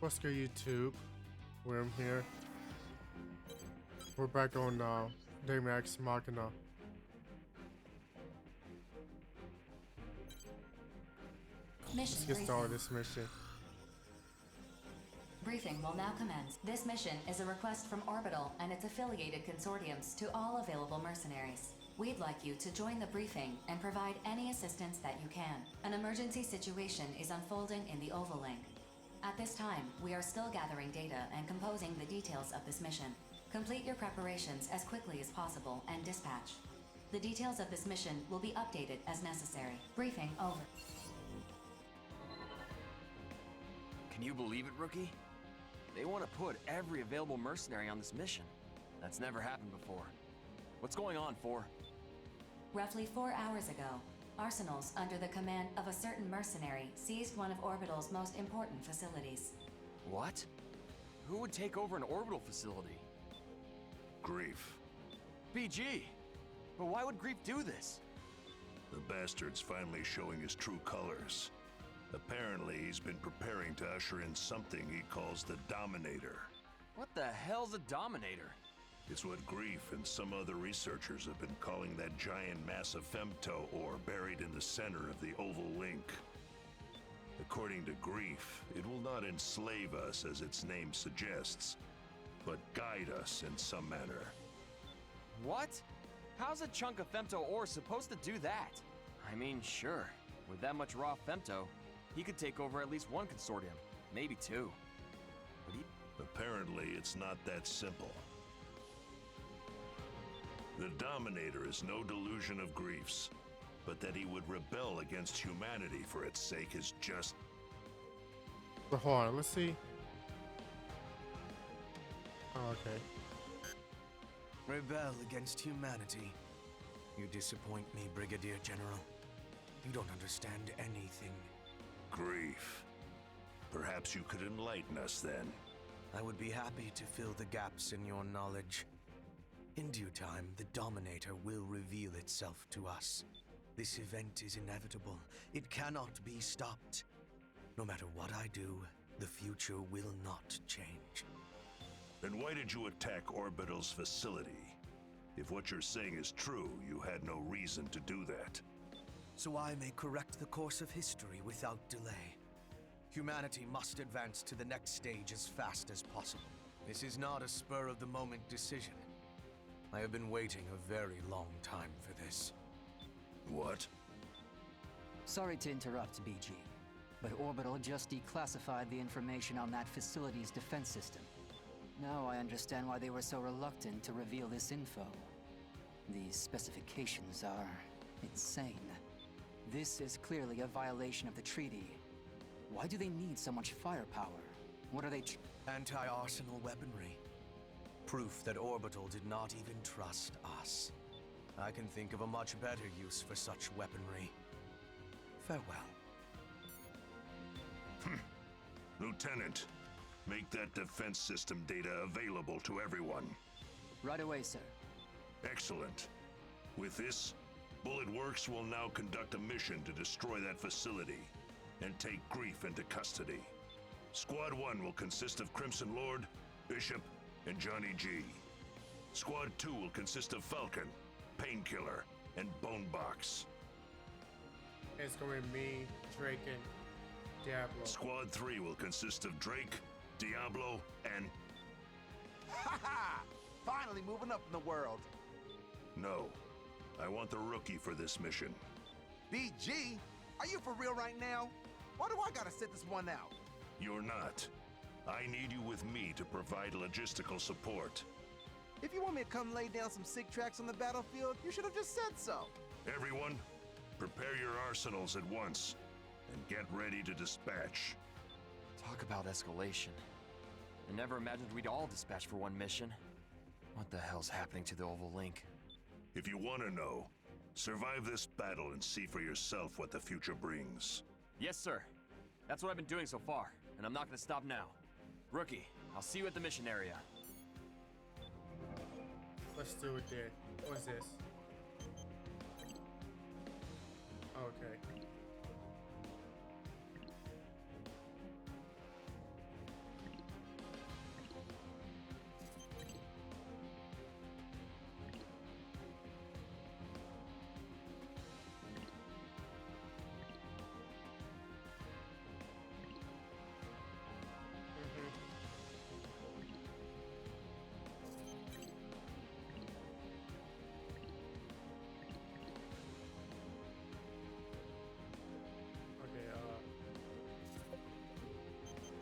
What's good, YouTube? William here. We're back on Daemon X Machina. Let's get started this mission. Briefing will now commence. This mission is a request from Orbital and its affiliated consortiums to all available mercenaries. We'd like you to join the briefing and provide any assistance that you can. An emergency situation is unfolding in the Oval Link. At this time, we are still gathering data and composing the details of this mission. Complete your preparations as quickly as possible and dispatch. The details of this mission will be updated as necessary. Briefing over. Can you believe it, Rookie? They want to put every available mercenary on this mission. That's never happened before. What's going on, 4? Roughly 4 hours ago, Arsenals under the command of a certain mercenary seized one of Orbital's most important facilities. What? Who would take over an orbital facility? Grief. BG! But why would Grief do this? The bastard's finally showing his true colors. Apparently, he's been preparing to usher in something he calls the Dominator. What the hell's a Dominator? It's what Grief and some other researchers have been calling that giant mass of femto ore buried in the center of the Oval Link. According to Grief, it will not enslave us as its name suggests, but guide us in some manner. What? How's a chunk of femto ore supposed to do that? I mean, sure, with that much raw femto, he could take over at least one consortium, maybe 2. But apparently, it's not that simple. The Dominator is no delusion of Grief's, but that he would rebel against humanity for its sake is just... But hold on, let's see. Oh, okay. Rebel against humanity. You disappoint me, Brigadier General. You don't understand anything. Grief. Perhaps you could enlighten us then. I would be happy to fill the gaps in your knowledge. In due time, the Dominator will reveal itself to us. This event is inevitable. It cannot be stopped. No matter what I do, the future will not change. Then why did you attack Orbital's facility? If what you're saying is true, you had no reason to do that. So I may correct the course of history without delay. Humanity must advance to the next stage as fast as possible. This is not a spur-of-the-moment decision. I have been waiting a very long time for this. What? Sorry to interrupt, BG, but Orbital just declassified the information on that facility's defense system. Now I understand why they were so reluctant to reveal this info. These specifications are insane. This is clearly a violation of the treaty. Why do they need so much firepower? What are they Anti-arsenal weaponry. Proof that Orbital did not even trust us. I can think of a much better use for such weaponry. Farewell. Lieutenant, make that defense system data available to everyone. Right away, sir. Excellent. With this, Bullet Works will now conduct a mission to destroy that facility and take Grief into custody. Squad 1 will consist of Crimson Lord, Bishop, and Johnny G. Squad 2 will consist of Falcon, Painkiller, and Bonebox. It's going to be me, Drake, and Diablo. Squad 3 will consist of Drake, Diablo, and... Ha! Finally moving up in the world. No. I want the Rookie for this mission. BG? Are you for real right now? Why do I gotta sit this one out? You're not. I need you with me to provide logistical support. If you want me to come lay down some sick tracks on the battlefield, you should have just said so. Everyone, prepare your arsenals at once and get ready to dispatch. Talk about escalation. I never imagined we'd all dispatch for one mission. What the hell's happening to the Oval Link? If you want to know, survive this battle and see for yourself what the future brings. Yes, sir. That's what I've been doing so far, and I'm not gonna stop now. Rookie, I'll see you at the mission area. Let's do it there. What's this? Okay.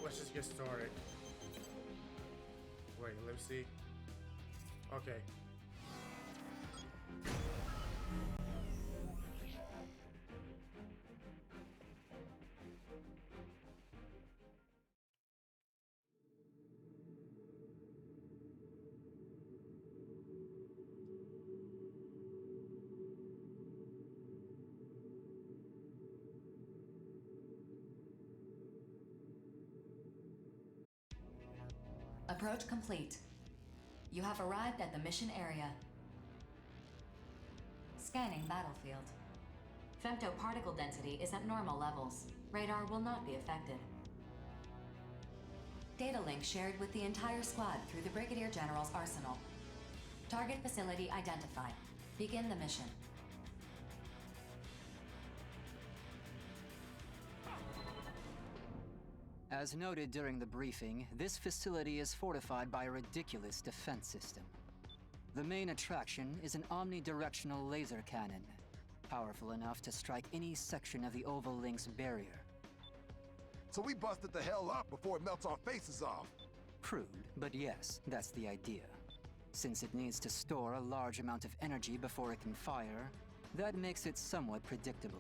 let's just get started. Wait, let me see. Okay. Approach complete. You have arrived at the mission area. Scanning battlefield. Femto particle density is at normal levels. Radar will not be affected. Data link shared with the entire squad through the Brigadier General's arsenal. Target facility identified. Begin the mission. As noted during the briefing, this facility is fortified by a ridiculous defense system. The main attraction is an omnidirectional laser cannon, powerful enough to strike any section of the Oval Link's barrier. So we busted the hell up before it melts our faces off. Crude, but yes, that's the idea. Since it needs to store a large amount of energy before it can fire, that makes it somewhat predictable.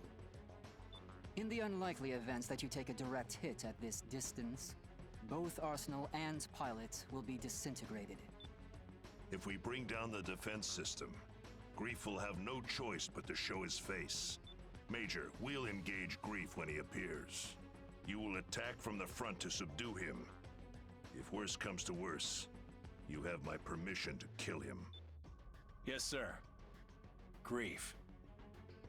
In the unlikely event that you take a direct hit at this distance, both Arsenal and pilot will be disintegrated. If we bring down the defense system, Grief will have no choice but to show his face. Major, we'll engage Grief when he appears. You will attack from the front to subdue him. If worse comes to worse, you have my permission to kill him. Yes, sir. Grief.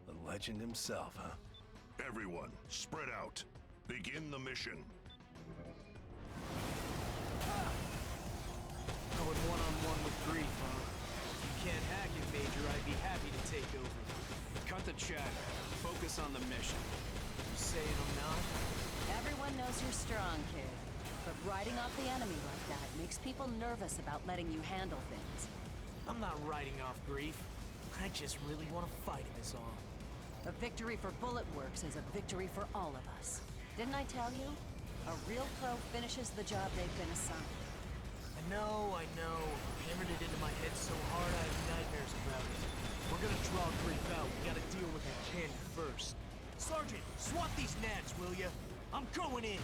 The legend himself, huh? Everyone, spread out. Begin the mission. Going one-on-one with Grief, huh? If you can't hack it, Major, I'd be happy to take over. Cut the chatter. Focus on the mission. You saying I'm not? Everyone knows you're strong, kid. But riding off the enemy like that makes people nervous about letting you handle things. I'm not riding off Grief. I just really want to fight him is all. A victory for Bullet Works is a victory for all of us. Didn't I tell you? A real pro finishes the job they've been assigned. I know. Hammered it into my head so hard I have nightmares about it. We're gonna draw Grief out. We gotta deal with that cannon first. Sergeant, swat these gnats, will ya? I'm going in!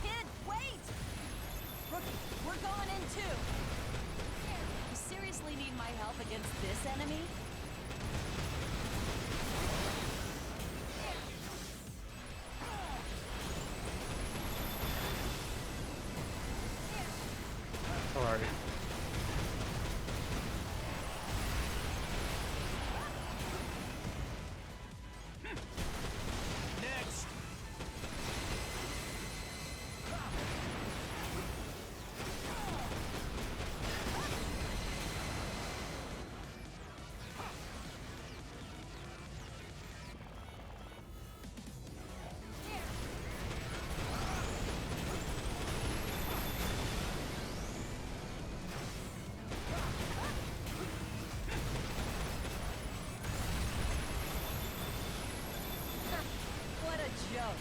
Kid, wait! Rookie, we're going in too! You seriously need my help against this enemy? Alright. Next! What a joke!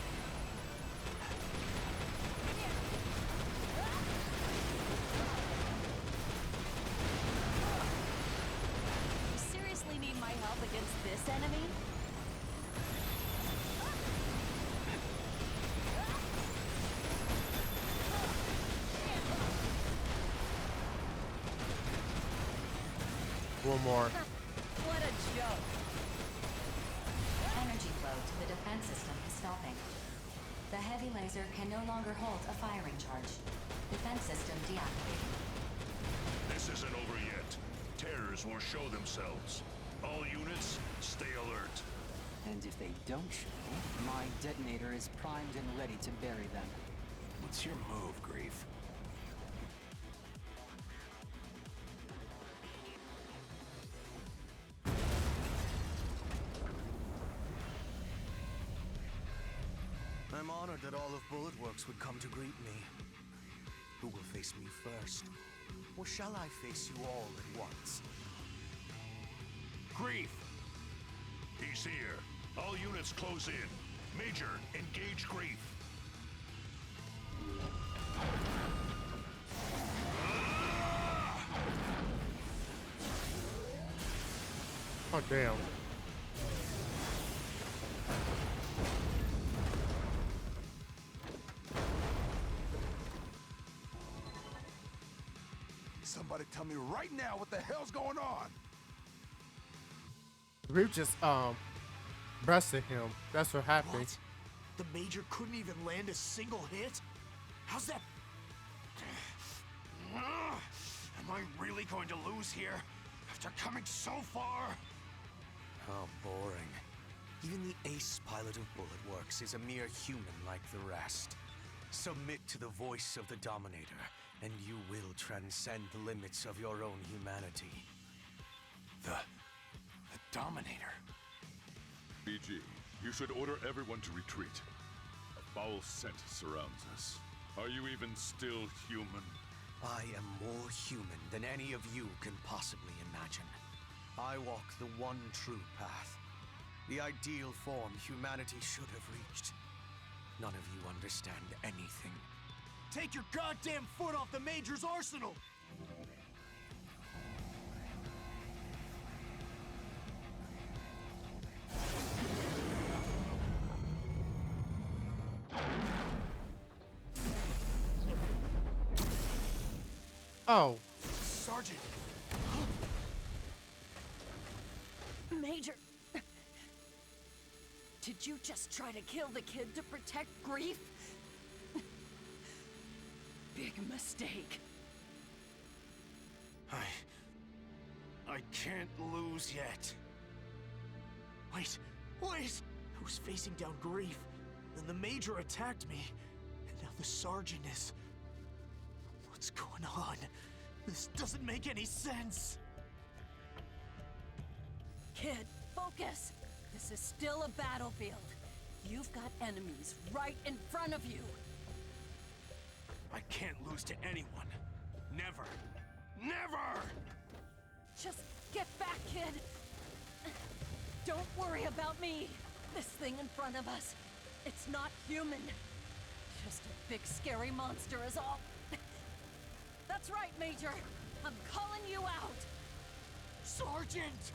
You seriously need my help against this enemy? One more. What a joke! Energy flow to the defense system is stopping. The heavy laser can no longer hold a firing charge. Defense system deactivated. This isn't over yet. Terrors will show themselves. All units, stay alert. And if they don't show, my detonator is primed and ready to bury them. What's your move, Grief? I'm honored that all of Bullet Works would come to greet me. Who will face me first? Or shall I face you all at once? Grief! He's here. All units close in. Major, engage Grief. Oh, damn. Somebody tell me right now what the hell's going on. Grief just bested him. That's what happened. What? The Major couldn't even land a single hit? How's that? Am I really going to lose here after coming so far? How boring. Even the ace pilot of Bullet Works is a mere human like the rest. Submit to the voice of the Dominator, and you will transcend the limits of your own humanity. The Dominator. BG, you should order everyone to retreat. A foul scent surrounds us. Are you even still human? I am more human than any of you can possibly imagine. I walk the one true path. The ideal form humanity should have reached. None of you understand anything. Take your goddamn foot off the Major's arsenal! Oh. Sergeant! Major... Did you just try to kill the kid to protect Grief? Big mistake. I can't lose yet. Wait! I was facing down Grief, then the Major attacked me, and now the Sergeant is... What's going on? This doesn't make any sense! Kid, focus! This is still a battlefield. You've got enemies right in front of you. I can't lose to anyone. Never. Never! Just get back, kid. Don't worry about me. This thing in front of us, it's not human. Just a big scary monster is all. That's right, Major. I'm calling you out. Sergeant!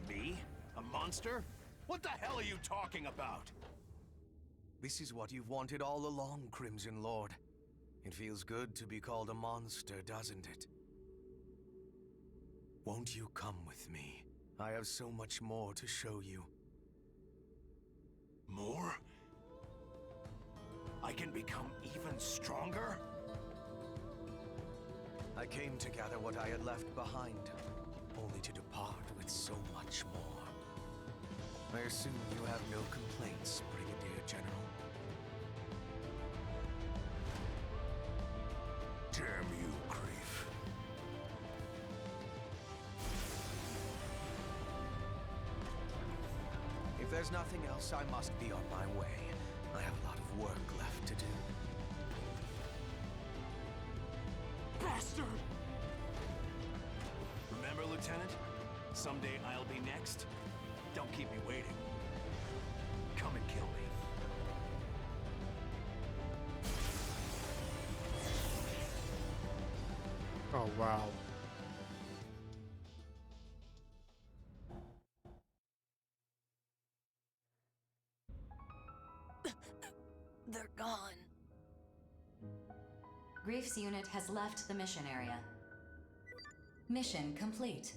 Me? A monster? What the hell are you talking about? This is what you've wanted all along, Crimson Lord. It feels good to be called a monster, doesn't it? Won't you come with me? I have so much more to show you. More? I can become even stronger? I came to gather what I had left behind, only to depart with so much more. I assume you have no complaints, Brigadier General. Damn you, Grief. If there's nothing else, I must be on my way. I have a lot of work left to do. Bastard! Remember, Lieutenant? Someday I'll be next. Don't keep me waiting. Come and kill me. Oh, wow. They're gone. Grief's unit has left the mission area. Mission complete.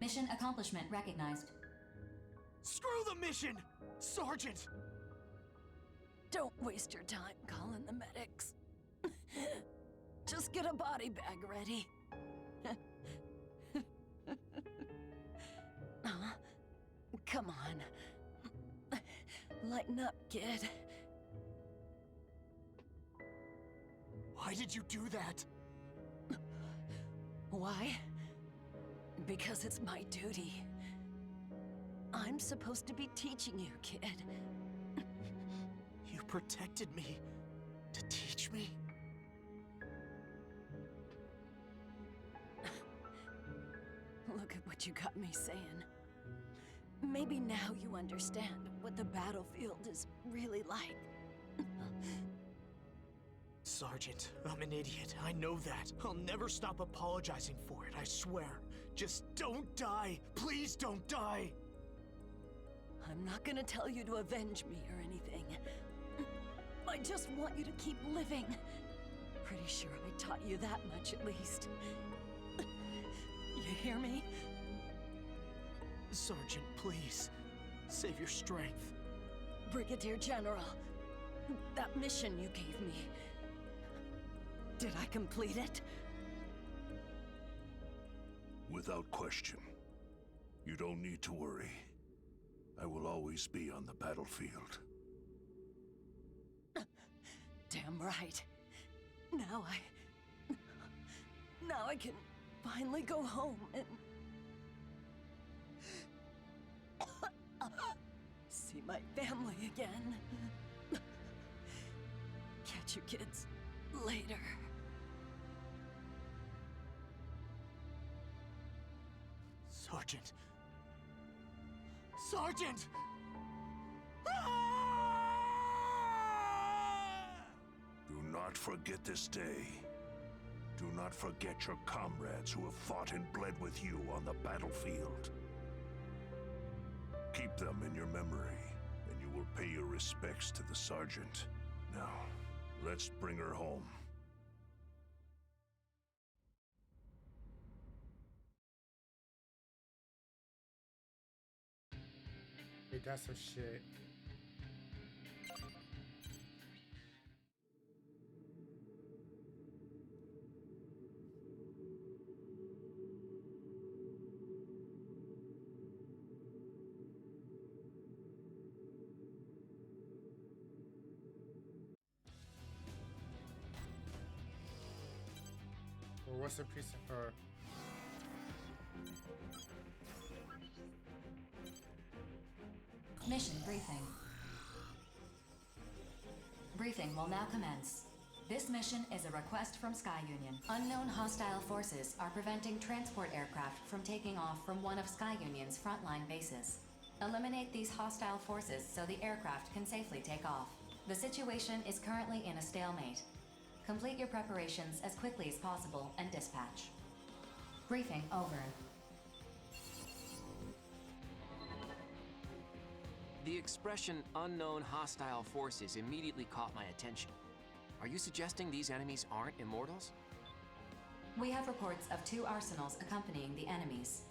Mission accomplishment recognized. Screw the mission! Sergeant! Don't waste your time calling the medics. Just get a body bag ready. Come on. Lighten up, kid. Why did you do that? Why? Because it's my duty. I'm supposed to be teaching you, kid. You protected me to teach me? Look at what you got me saying. Maybe now you understand what the battlefield is really like. Sergeant. I'm an idiot. I know that. I'll never stop apologizing for it, I swear. Just don't die. Please don't die. I'm not gonna tell you to avenge me or anything. I just want you to keep living. Pretty sure I taught you that much at least. You hear me? Sergeant, please. Save your strength. Brigadier General, that mission you gave me, did I complete it? Without question. You don't need to worry. I will always be on the battlefield. Damn right. Now I can finally go home and see my family again. Catch you kids later. Sergeant. Sergeant! Do not forget this day. Do not forget your comrades who have fought and bled with you on the battlefield. Keep them in your memory, and you will pay your respects to the sergeant. Now, let's bring her home. Hey, that's some shit. Well, what's a piece of her? Mission briefing. Briefing will now commence. This mission is a request from Sky Union. Unknown hostile forces are preventing transport aircraft from taking off from one of Sky Union's frontline bases. Eliminate these hostile forces so the aircraft can safely take off. The situation is currently in a stalemate. Complete your preparations as quickly as possible and dispatch. Briefing over. The expression unknown hostile forces immediately caught my attention. Are you suggesting these enemies aren't immortals? We have reports of 2 arsenals accompanying the enemies.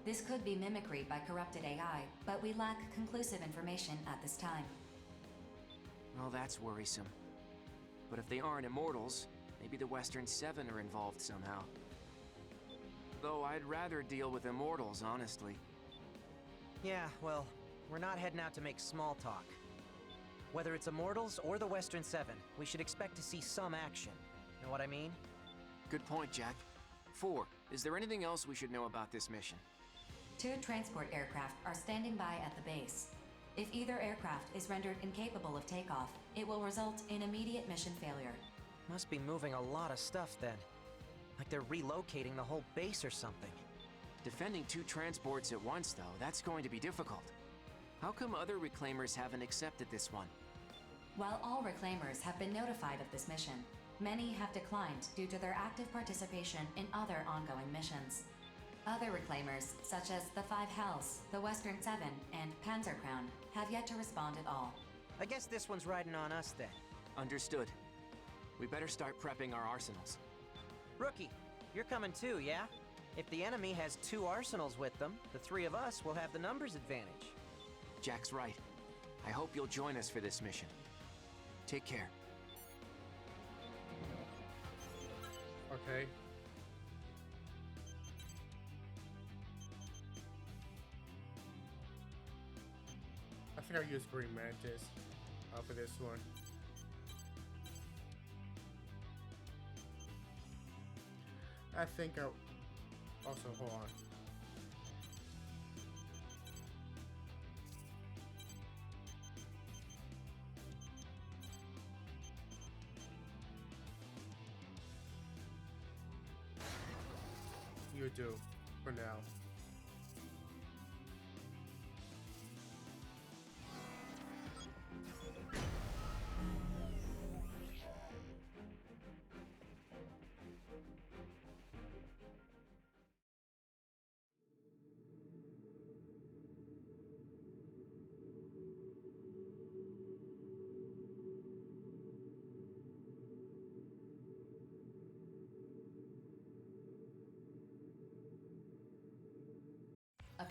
This could be mimicry by corrupted AI, but we lack conclusive information at this time. Well, that's worrisome. But if they aren't immortals, maybe the Western Seven are involved somehow. Though I'd rather deal with immortals, honestly. Yeah, well, we're not heading out to make small talk. Whether it's Immortals or the Western Seven, we should expect to see some action. Know what I mean? Good point, Jack. 4, is there anything else we should know about this mission? 2 transport aircraft are standing by at the base. If either aircraft is rendered incapable of takeoff, it will result in immediate mission failure. Must be moving a lot of stuff then. Like they're relocating the whole base or something. Defending 2 transports at once, though, that's going to be difficult. How come other Reclaimers haven't accepted this one? While all Reclaimers have been notified of this mission, many have declined due to their active participation in other ongoing missions. Other Reclaimers, such as the 5 Hells, the Western Seven, and Panzer Crown, have yet to respond at all. I guess this one's riding on us then. Understood. We better start prepping our arsenals. Rookie, you're coming too, yeah? If the enemy has 2 arsenals with them, the 3 of us will have the numbers advantage. Jack's right. I hope you'll join us for this mission. Take care. Okay. I think I used Green Mantis for this one. I think I also hold on. You do for now.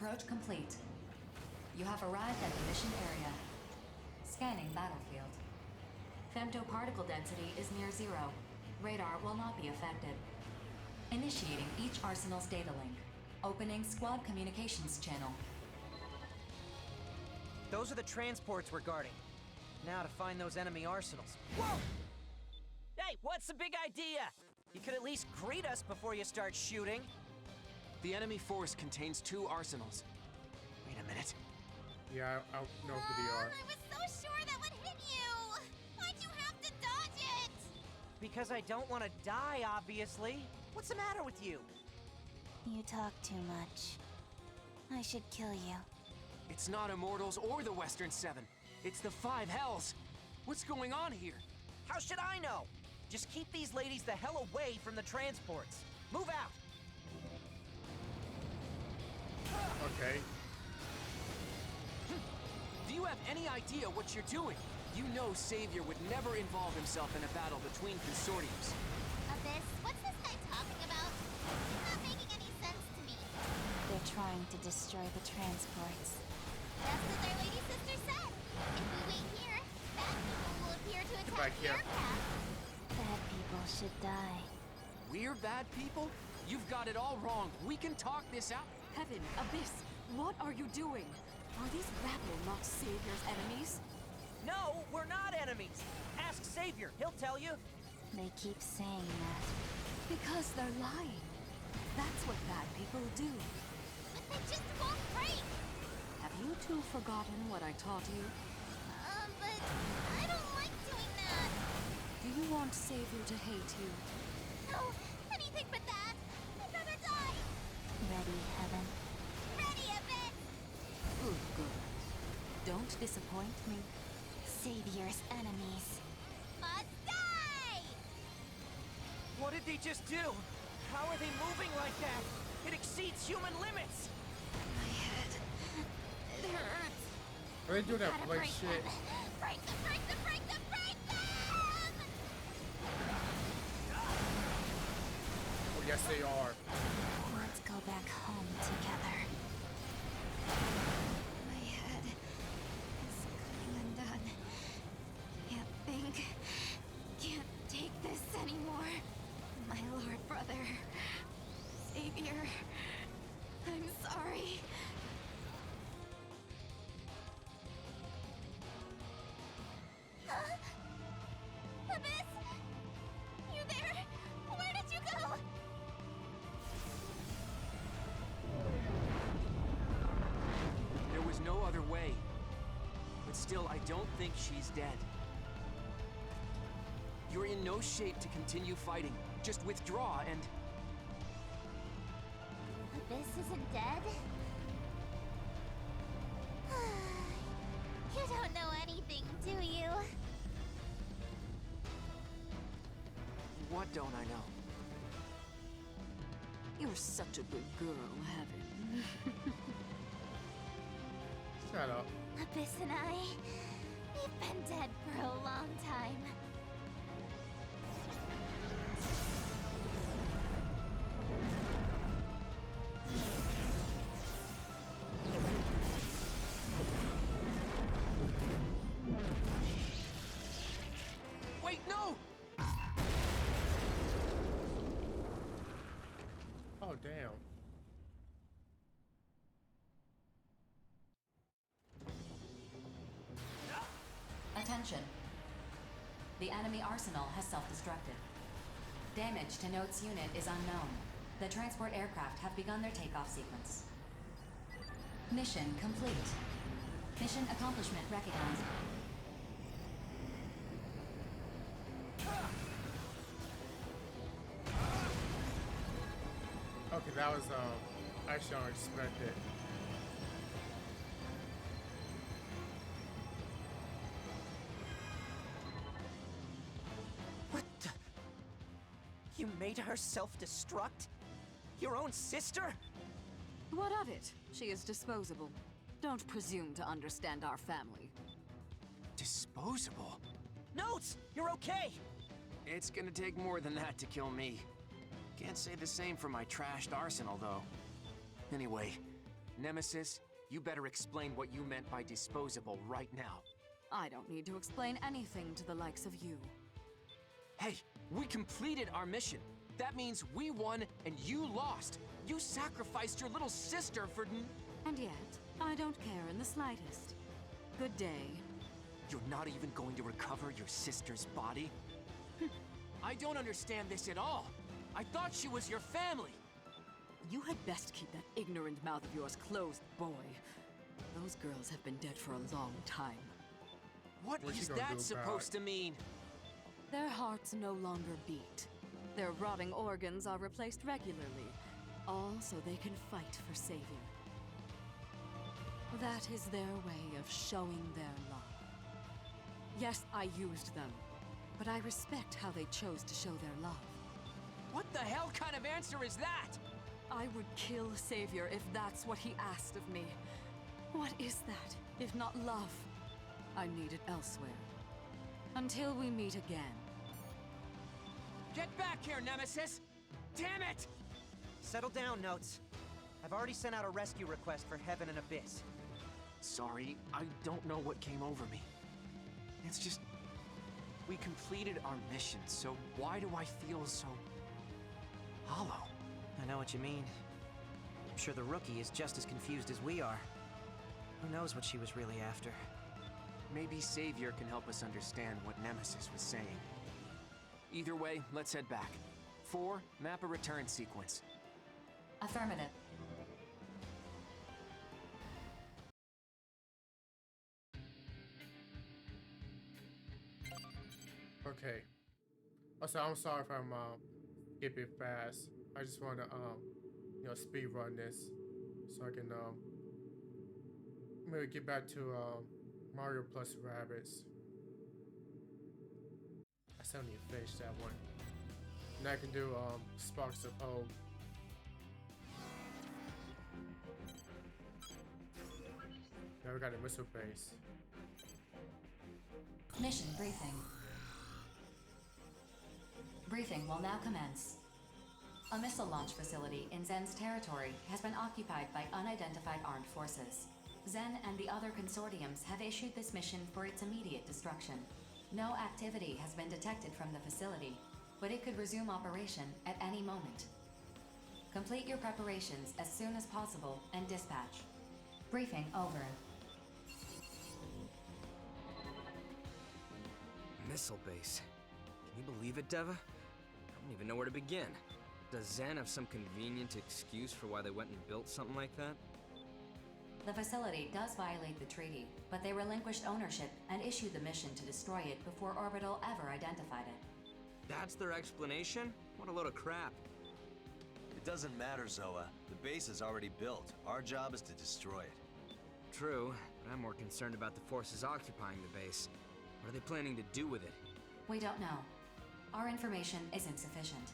Approach complete. You have arrived at the mission area. Scanning battlefield. Femtoparticle density is near zero. Radar will not be affected. Initiating each arsenal's data link. Opening squad communications channel. Those are the transports we're guarding. Now to find those enemy arsenals. Whoa! Hey, what's the big idea? You could at least greet us before you start shooting. The enemy force contains 2 arsenals. Wait a minute. Yeah, I know who they are. I was so sure that would hit you! Why'd you have to dodge it? Because I don't want to die, obviously. What's the matter with you? You talk too much. I should kill you. It's not Immortals or the Western Seven. It's the 5 Hells. What's going on here? How should I know? Just keep these ladies the hell away from the transports. Move out! Okay. Do you have any idea what you're doing? You know Savior would never involve himself in a battle between consortiums. Abyss, what's this guy talking about? It's not making any sense to me. They're trying to destroy the transports. That's what their lady sister said. If we wait here, bad people will appear to attack the aircraft. Bad people should die. We're bad people? You've got it all wrong. We can talk this out. Heaven, Abyss, what are you doing? Are these rabble not Savior's enemies? No, we're not enemies. Ask Savior, he'll tell you. They keep saying that. Because they're lying. That's what bad people do. But they just won't break. Have you two forgotten what I taught you? But I don't like doing that. Do you want Savior to hate you? No, anything but that. I'd rather die. Ready, Heaven? Ready, Abyss! Good, good. Don't disappoint me. Savior's enemies must die! What did they just do? How are they moving like that? It exceeds human limits! My head. It hurts. Are they doing that Gotta like break shit? them. Break them, break them, break them, break them! Oh, yes, they are. Let's go back home together. My head is coming undone. Can't think. Can't take this anymore. My lord brother. Savior. I'm sorry. Huh? Abyss? You there? Where did you go? There was no other way. But still, I don't think she's dead. You're in no shape to continue fighting. Just withdraw and... Abyss isn't dead? You don't know anything, do you? What don't I know? You're such a good girl, Heaven. Shut up. Abyss and I, we've been dead for a long time. Wait, no! Oh, damn. Attention. The enemy arsenal has self-destructed. Damage to Note's unit is unknown. The transport aircraft have begun their takeoff sequence. Mission complete. Mission accomplishment recognized. Okay, that was actually unexpected. What the? You made her self-destruct? Your own sister? What of it? She is disposable. Don't presume to understand our family. Disposable? Notes! You're okay! It's gonna take more than that to kill me. Can't say the same for my trashed arsenal, though. Anyway, Nemesis, you better explain what you meant by disposable right now. I don't need to explain anything to the likes of you. Hey, we completed our mission. That means we won and you lost. You sacrificed your little sister for... And yet, I don't care in the slightest. Good day. You're not even going to recover your sister's body? I don't understand this at all. I thought she was your family. You had best keep that ignorant mouth of yours closed, boy. Those girls have been dead for a long time. What is that supposed to mean? Their hearts no longer beat. Their rotting organs are replaced regularly, all so they can fight for savior. That is their way of showing their love. Yes, I used them, but I respect how they chose to show their love. What the hell kind of answer is that? I would kill Savior if that's what he asked of me. What is that, if not love? I need it elsewhere. Until we meet again. Get back here, Nemesis! Damn it! Settle down, Notes. I've already sent out a rescue request for Heaven and Abyss. Sorry, I don't know what came over me. It's just... we completed our mission, so why do I feel so... hollow? I know what you mean. I'm sure the rookie is just as confused as we are. Who knows what she was really after? Maybe Savior can help us understand what Nemesis was saying. Either way, let's head back. 4, map a return sequence. Affirmative. Okay. Also, I'm sorry if I'm skipping fast. I just want to speed run this so I can maybe get back to Mario plus Rabbids. I still need to finish that one. And I can do Sparks of Hope. Now we got a missile base. Mission briefing. Briefing will now commence. A missile launch facility in Zen's territory has been occupied by unidentified armed forces. Zen and the other consortiums have issued this mission for its immediate destruction. No activity has been detected from the facility, but it could resume operation at any moment. Complete your preparations as soon as possible and dispatch. Briefing over. Missile base. Can you believe it, Deva? I don't even know where to begin. Does Zen have some convenient excuse for why they went and built something like that? The facility does violate the treaty, but they relinquished ownership and issued the mission to destroy it before Orbital ever identified it. That's their explanation? What a load of crap. It doesn't matter, Zoa. The base is already built. Our job is to destroy it. True, but I'm more concerned about the forces occupying the base. What are they planning to do with it? We don't know. Our information is insufficient.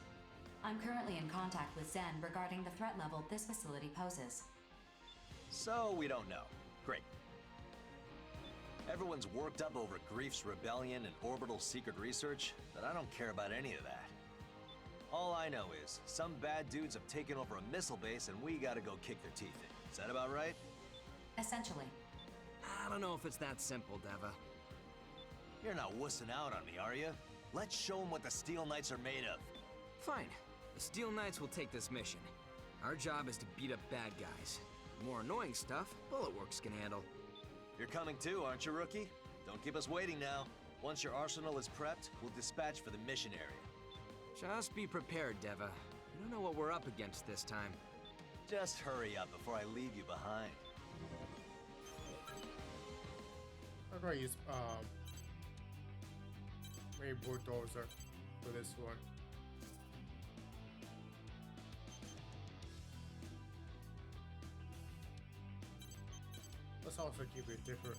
I'm currently in contact with Zen regarding the threat level this facility poses. So, we don't know. Great. Everyone's worked up over Grief's rebellion and Orbital secret research, but I don't care about any of that. All I know is, some bad dudes have taken over a missile base and we gotta go kick their teeth in. Is that about right? Essentially. I don't know if it's that simple, Deva. You're not wussing out on me, are you? Let's show them what the Steel Knights are made of. Fine. The Steel Knights will take this mission. Our job is to beat up bad guys. The more annoying stuff, Bulletworks can handle. You're coming too, aren't you, Rookie? Don't keep us waiting now. Once your arsenal is prepped, we'll dispatch for the mission area. Just be prepared, Deva. You don't know what we're up against this time. Just hurry up before I leave you behind. I'm gonna use maybe Bulldozer for this one. Let's also give it a different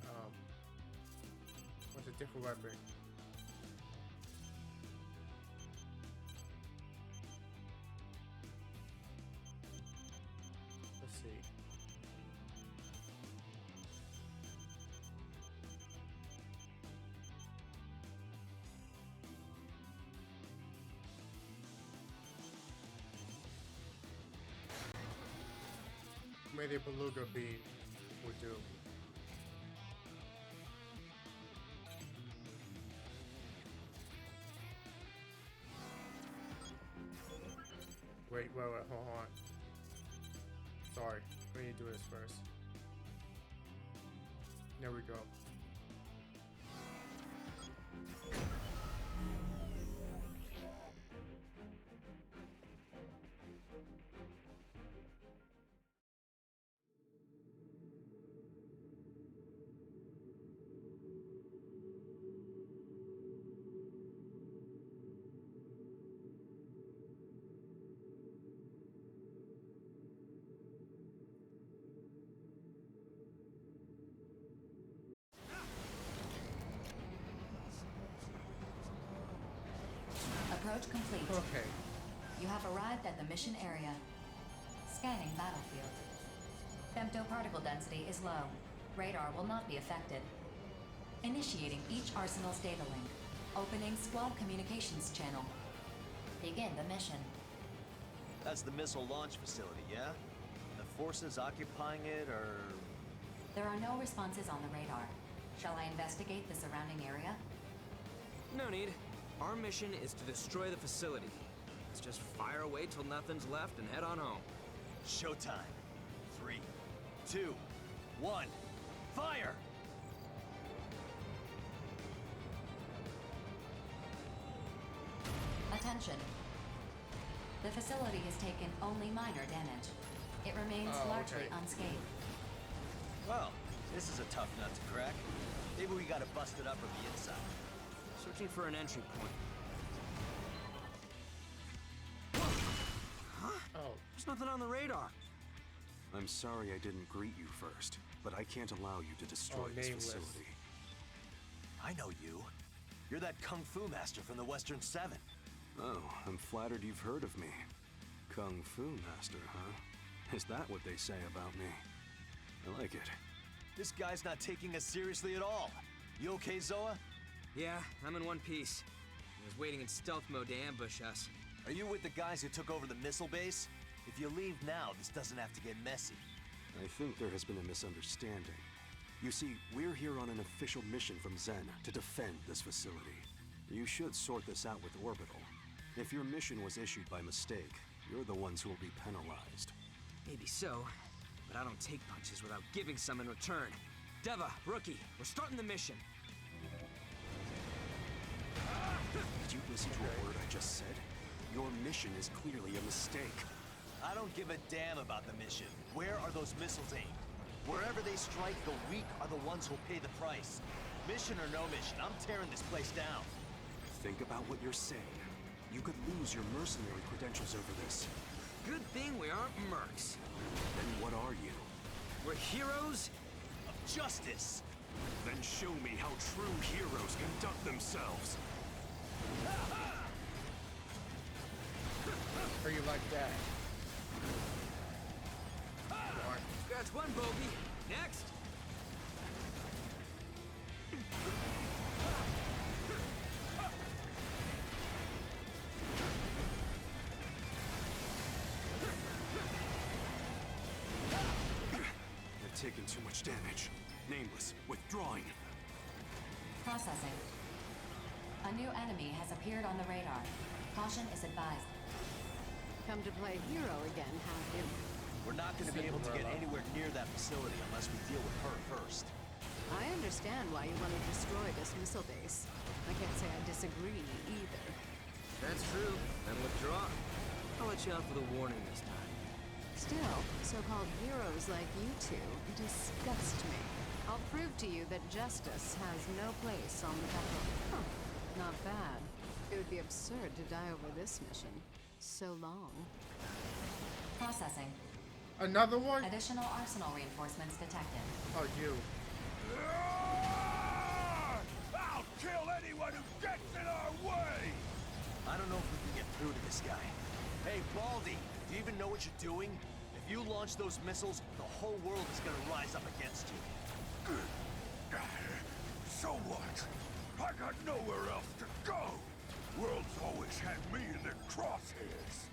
what's a different weapon? Let's see. maybe a beluga bead would do. Wait, hold on. Sorry, we need to do this first. There we go. Approach complete. Okay. You have arrived at the mission area. Scanning battlefield. Femtoparticle density is low. Radar will not be affected. Initiating each arsenal's data link. Opening squad communications channel. Begin the mission. That's the missile launch facility, yeah? The forces occupying it are... There are no responses on the radar. Shall I investigate the surrounding area? No need. Our mission is to destroy the facility. Let's just fire away till nothing's left and head on home. Showtime. 3, 2, 1, fire! Attention. The facility has taken only minor damage. It remains largely unscathed. Well, this is a tough nut to crack. Maybe we gotta bust it up from the inside. Searching for an entry point. Huh? Oh. There's nothing on the radar. I'm sorry I didn't greet you first, but I can't allow you to destroy this facility. I know you. You're that Kung Fu master from the Western 7. Oh, I'm flattered you've heard of me. Kung Fu master, huh? Is that what they say about me? I like it. This guy's not taking us seriously at all. You okay, Zoa? Yeah, I'm in one piece. I was waiting in stealth mode to ambush us. Are you with the guys who took over the missile base? If you leave now, this doesn't have to get messy. I think there has been a misunderstanding. You see, we're here on an official mission from Zen to defend this facility. You should sort this out with Orbital. If your mission was issued by mistake, you're the ones who will be penalized. Maybe so, but I don't take punches without giving some in return. Deva, Rookie, we're starting the mission. Did you listen to a word I just said? Your mission is clearly a mistake. I don't give a damn about the mission. Where are those missiles aimed? Wherever they strike, the weak are the ones who'll pay the price. Mission or no mission, I'm tearing this place down. Think about what you're saying. You could lose your mercenary credentials over this. Good thing we aren't mercs. Then what are you? We're heroes of justice. Then show me how true heroes conduct themselves. How you like that? That's one bogey. Next. They've taken too much damage. Nameless, withdrawing. Processing. A new enemy has appeared on the radar. Caution is advised. Come to play hero again, have you? We're not going to be able to get anywhere near that facility unless we deal with her first. I understand why you want to destroy this missile base. I can't say I disagree either. That's true. Then withdraw. I'll let you out for the warning this time. Still, so-called heroes like you two disgust me. I'll prove to you that justice has no place on the battlefield. Huh. Not bad. It would be absurd to die over this mission. So long. Processing. Another one? Additional arsenal reinforcements detected. Oh, you. I'll kill anyone who gets in our way! I don't know if we can get through to this guy. Hey, Baldy, do you even know what you're doing? If you launch those missiles, the whole world is gonna rise up against you. So what? I got nowhere else to go! World's always had me in their crosshairs.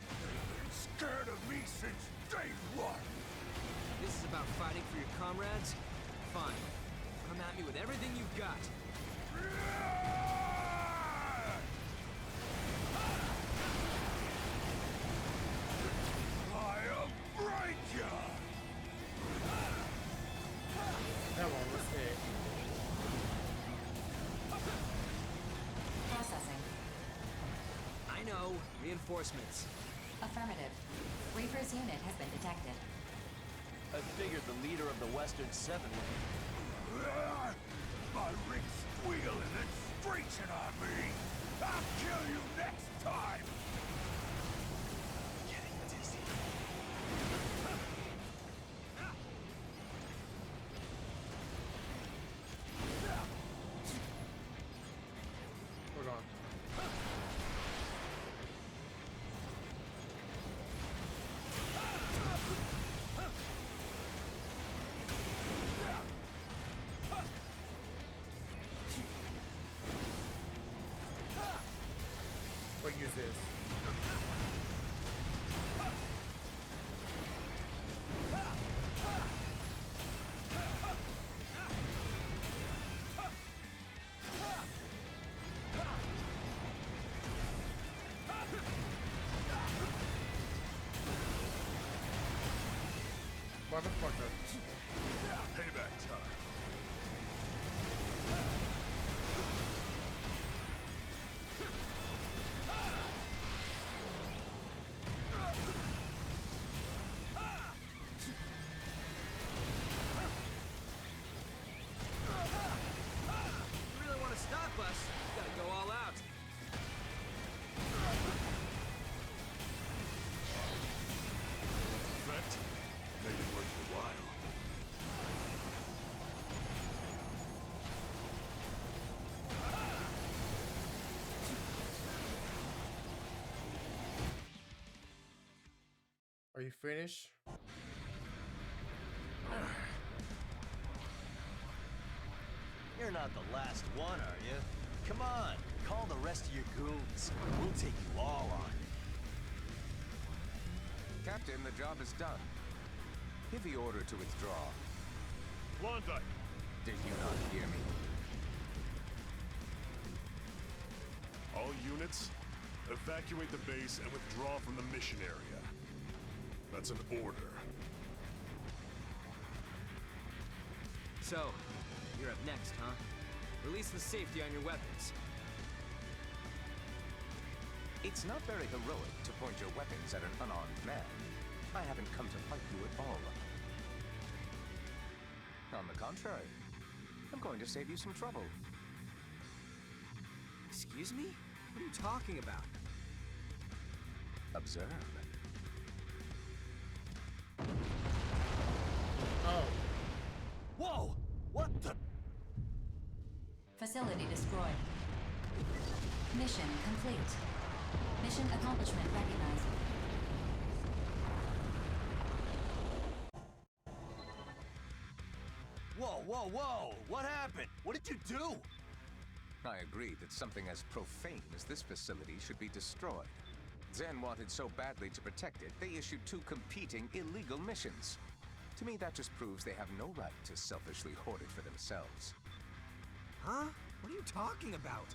They've been scared of me since day one. comrades? Fine. Come at me with everything you've got. I'll break ya! Come on, let's see. Processing. I know. Reinforcements. Affirmative. Reaper's unit has been detected. I figured the leader of the Western Seven would... My ring squealing and screeching on me! I'll kill you next time! Getting dizzy. Hold on. What use this? Motherfucker. Payback time. If you really want to stop us, you gotta go all out. Effect? Made it worth your while. Are you finished? You're not the last one, are you? Come on, call the rest of your goons. We'll take you all on. Captain, the job is done. Give the order to withdraw. Klondike! Did you not hear me? All units, evacuate the base and withdraw from the mission area. That's an order. So, you're up next, huh? Release the safety on your weapons. It's not very heroic to point your weapons at an unarmed man. I haven't come to fight you at all. On the contrary, I'm going to save you some trouble. Excuse me? What are you talking about? Observe. Oh. Whoa! What the? Facility destroyed. Mission complete. Mission accomplishment recognized. Whoa, whoa, whoa! What happened? What did you do? I agree that something as profane as this facility should be destroyed. Zen wanted so badly to protect it, they issued 2 competing illegal missions. To me, that just proves they have no right to selfishly hoard it for themselves. Huh? What are you talking about?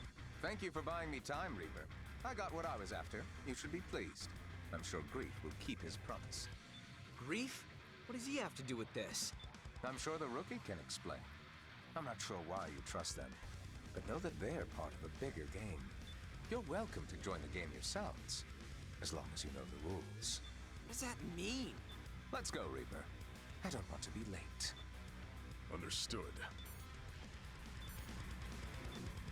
Thank you for buying me time, Reaper. I got what I was after. You should be pleased. I'm sure Grief will keep his promise. Grief? What does he have to do with this? I'm sure the rookie can explain. I'm not sure why you trust them, but know that they're part of a bigger game. You're welcome to join the game yourselves, as long as you know the rules. What does that mean? Let's go, Reaper. I don't want to be late. Understood.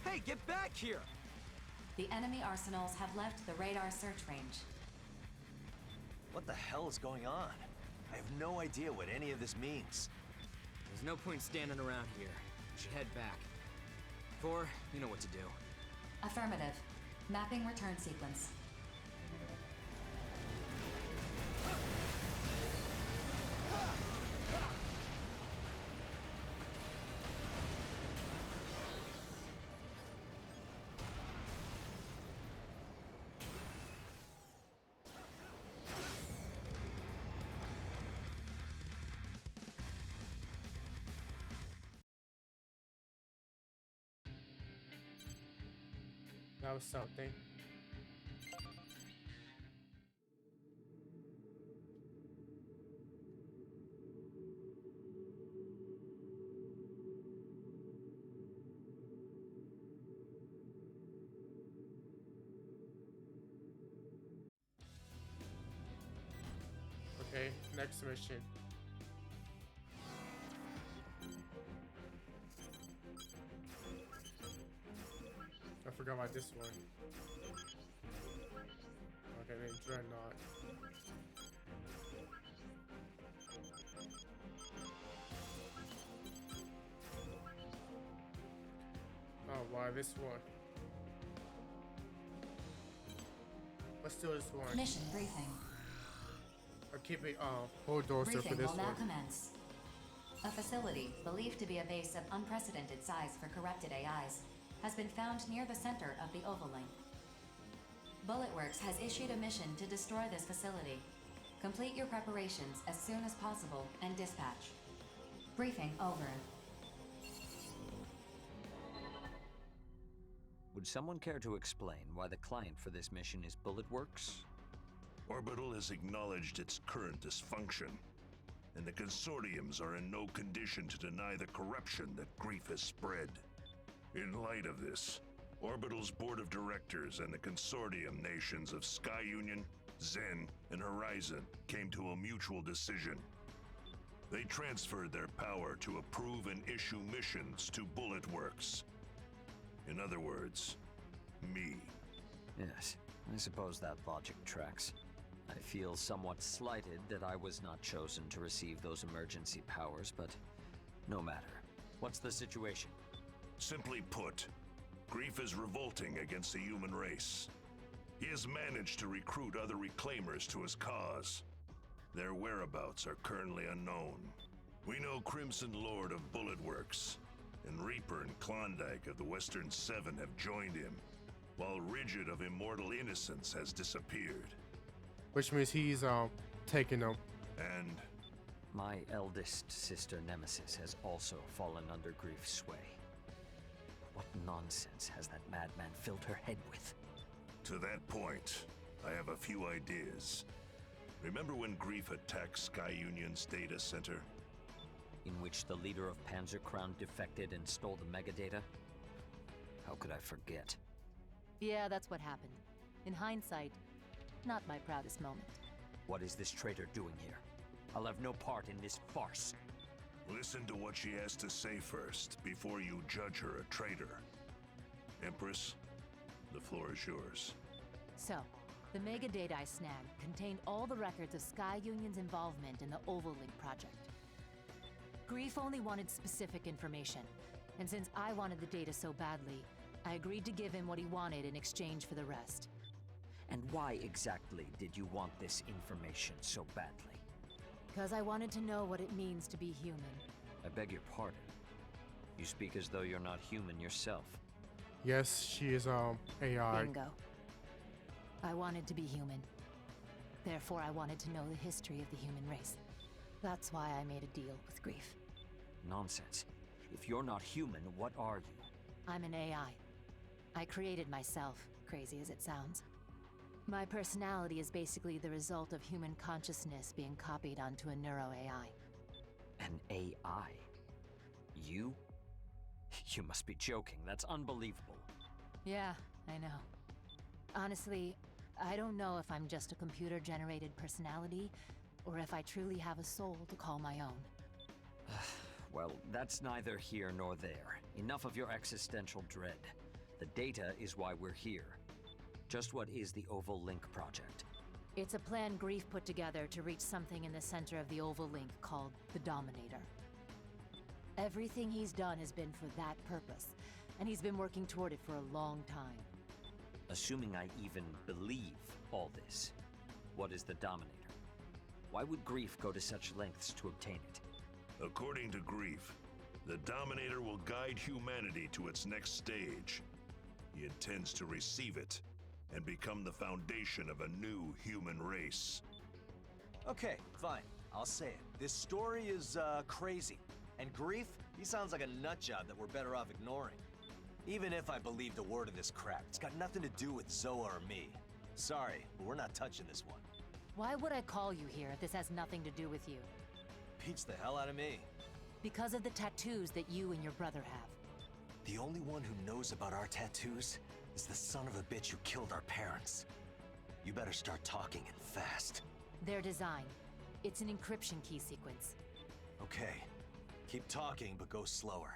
Hey, get back here! The enemy arsenals have left the radar search range. What the hell is going on? I have no idea what any of this means. There's no point standing around here. We should head back. 4, you know what to do. Affirmative. Mapping return sequence. That was something. Okay, next mission. I forgot about this one. Okay, then Dreadnought. Oh wow, this one. Let's do this one. Mission briefing. I'll keep it bulldozer for Briefing this will now one. commence. A facility believed to be a base of unprecedented size for corrupted AIs has been found near the center of the Oval-Link. Bulletworks has issued a mission to destroy this facility. Complete your preparations as soon as possible and dispatch. Briefing over. Would someone care to explain why the client for this mission is Bulletworks? Orbital has acknowledged its current dysfunction, and the consortiums are in no condition to deny the corruption that grief has spread. In light of this, Orbital's board of directors and the consortium nations of Sky Union, Zen, and Horizon came to a mutual decision. They transferred their power to approve and issue missions to Bulletworks. In other words, me. Yes, I suppose that logic tracks. I feel somewhat slighted that I was not chosen to receive those emergency powers, but no matter. What's the situation? Simply put, Grief is revolting against the human race. He has managed to recruit other reclaimers to his cause. Their whereabouts are currently unknown. We know Crimson Lord of Bulletworks, and Reaper and Klondike of the Western Seven have joined him, while Rigid of Immortal Innocence has disappeared. Which means he's taking them. And my eldest sister Nemesis has also fallen under Grief's sway. What nonsense has that madman filled her head with? To that point, I have a few ideas. Remember when Grief attacked Sky Union's data center? In which the leader of Panzer Crown defected and stole the megadata? How could I forget? Yeah, that's what happened. In hindsight, not my proudest moment. What is this traitor doing here? I'll have no part in this farce. Listen to what she has to say first, before you judge her a traitor. Empress, the floor is yours. So, the megadata I snagged contained all the records of Sky Union's involvement in the Oval-Link project. Grief only wanted specific information, and since I wanted the data so badly, I agreed to give him what he wanted in exchange for the rest. And why exactly did you want this information so badly? Because I wanted to know what it means to be human. I beg your pardon. You speak as though you're not human yourself. Yes, she is AI. Bingo. I wanted to be human. Therefore, I wanted to know the history of the human race. That's why I made a deal with Grief. Nonsense. If you're not human, what are you? I'm an AI. I created myself, crazy as it sounds. My personality is basically the result of human consciousness being copied onto a neuro-AI. An AI? You? You must be joking. That's unbelievable. Yeah, I know. Honestly, I don't know if I'm just a computer-generated personality, or if I truly have a soul to call my own. Well, that's neither here nor there. Enough of your existential dread. The data is why we're here. Just what is the Oval-Link project? It's a plan Grief put together to reach something in the center of the Oval-Link called the Dominator. Everything he's done has been for that purpose, and he's been working toward it for a long time. Assuming I even believe all this, what is the Dominator? Why would Grief go to such lengths to obtain it? According to Grief, the Dominator will guide humanity to its next stage. He intends to receive it and become the foundation of a new human race. Okay, fine. I'll say it. This story is, crazy. And Grief, he sounds like a nutjob that we're better off ignoring. Even if I believed a word of this crap, it's got nothing to do with Zoa or me. Sorry, but we're not touching this one. Why would I call you here if this has nothing to do with you? Beats the hell out of me. Because of the tattoos that you and your brother have. The only one who knows about our tattoos is the son of a bitch who killed our parents. You better start talking and fast. Their design. It's an encryption key sequence. Okay. Keep talking, but go slower.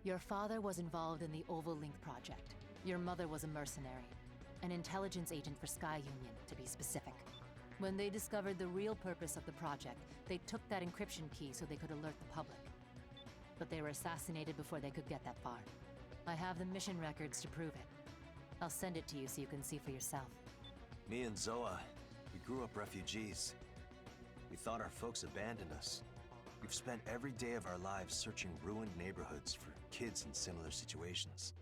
Your father was involved in the Oval Link project. Your mother was a mercenary. An intelligence agent for Sky Union, to be specific. When they discovered the real purpose of the project, they took that encryption key so they could alert the public. But they were assassinated before they could get that far. I have the mission records to prove it. I'll send it to you so you can see for yourself. Me and Zoa, we grew up refugees. We thought our folks abandoned us. We've spent every day of our lives searching ruined neighborhoods for kids in similar situations.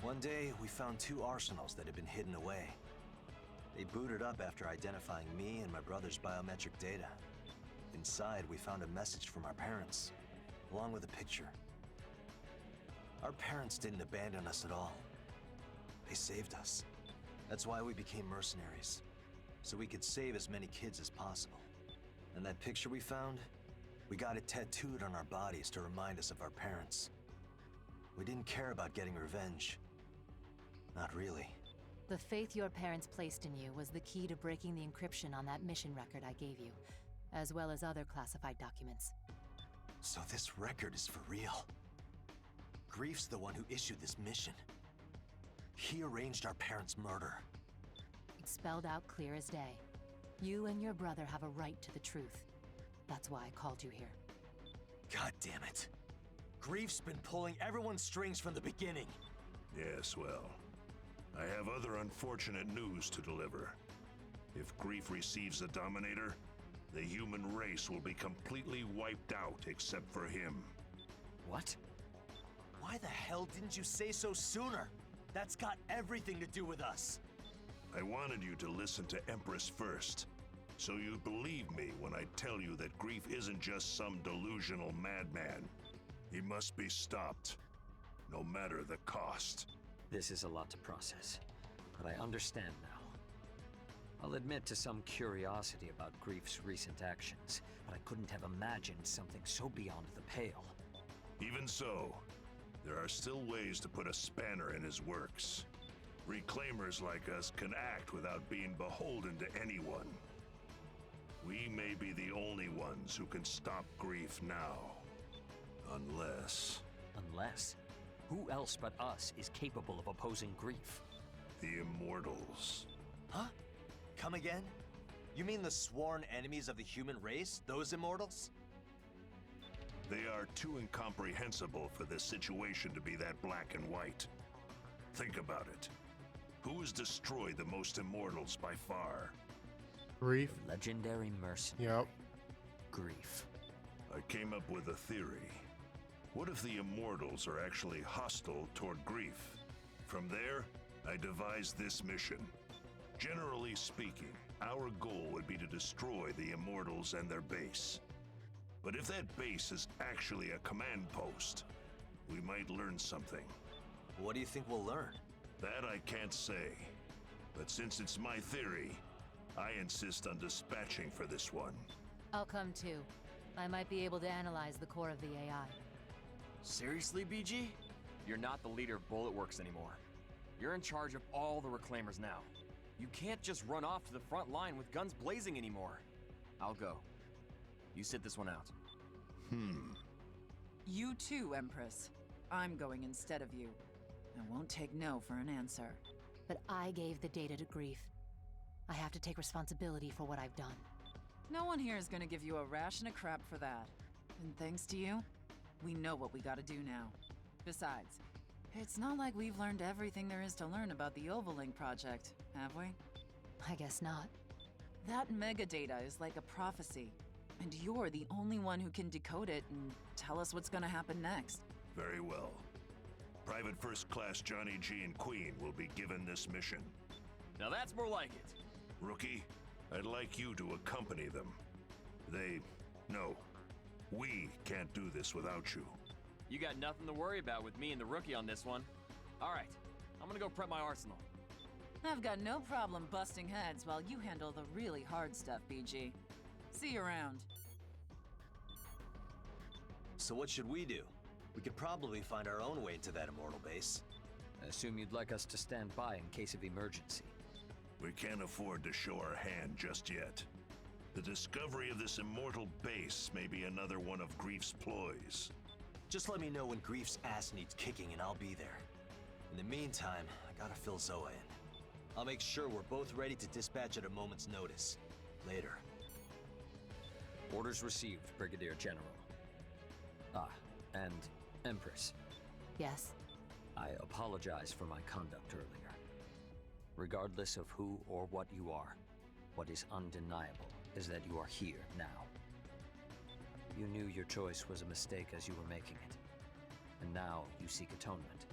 One day, we found 2 arsenals that had been hidden away. They booted up after identifying me and my brother's biometric data. Inside, we found a message from our parents, along with a picture. Our parents didn't abandon us at all. They saved us. That's why we became mercenaries, so we could save as many kids as possible. And that picture we found, we got it tattooed on our bodies to remind us of our parents. We didn't care about getting revenge. Not really. The faith your parents placed in you was the key to breaking the encryption on that mission record I gave you, as well as other classified documents. So this record is for real. Grief's the one who issued this mission. He arranged our parents' murder. It's spelled out clear as day. You and your brother have a right to the truth. That's why I called you here. God damn it. Grief's been pulling everyone's strings from the beginning. Yes, well, I have other unfortunate news to deliver. If Grief receives the Dominator, the human race will be completely wiped out except for him. What? Why the hell didn't you say so sooner? That's got everything to do with us. I wanted you to listen to Empress first, so you believe me when I tell you that Grief isn't just some delusional madman. He must be stopped, no matter the cost. This is a lot to process, but I understand now. I'll admit to some curiosity about Grief's recent actions, but I couldn't have imagined something so beyond the pale. Even so, there are still ways to put a spanner in his works. Reclaimers like us can act without being beholden to anyone. We may be the only ones who can stop Grief now. Unless... Unless? Who else but us is capable of opposing Grief? The Immortals. Huh? Come again? You mean the sworn enemies of the human race? Those Immortals? They are too incomprehensible for this situation to be that black and white. Think about it. Who has destroyed the most Immortals by far? Grief. The legendary mercenary. Yep. Grief. I came up with a theory. What if the Immortals are actually hostile toward Grief? From there, I devised this mission. Generally speaking, our goal would be to destroy the Immortals and their base. But if that base is actually a command post, we might learn something. What do you think we'll learn? That I can't say. But since it's my theory, I insist on dispatching for this one. I'll come too. I might be able to analyze the core of the AI. Seriously, BG? You're not the leader of Bullet Works anymore. You're in charge of all the Reclaimers now. You can't just run off to the front line with guns blazing anymore. I'll go. You sit this one out. You too, Empress. I'm going instead of you. I won't take no for an answer. But I gave the data to Grief. I have to take responsibility for what I've done. No one here is gonna give you a ration of crap for that. And thanks to you, we know what we gotta do now. Besides, it's not like we've learned everything there is to learn about the Ovalink project, have we? I guess not. That megadata is like a prophecy, and you're the only one who can decode it and tell us what's gonna happen next. Very well. Private First Class Johnny G and Queen will be given this mission. Now that's more like it. Rookie, I'd like you to accompany them. No, we can't do this without you. You got nothing to worry about with me and the rookie on this one. All right, I'm gonna go prep my arsenal. I've got no problem busting heads while you handle the really hard stuff, BG. See you around. So what should we do? We could probably find our own way to that immortal base. I assume you'd like us to stand by in case of emergency. We can't afford to show our hand just yet. The discovery of this immortal base may be another one of Grief's ploys. Just let me know when Grief's ass needs kicking and I'll be there. In the meantime, I gotta fill Zoa in. I'll make sure we're both ready to dispatch at a moment's notice. Later. Orders received, Brigadier General. Ah, and Empress. Yes? I apologize for my conduct earlier. Regardless of who or what you are, what is undeniable is that you are here now. You knew your choice was a mistake as you were making it, and now you seek atonement.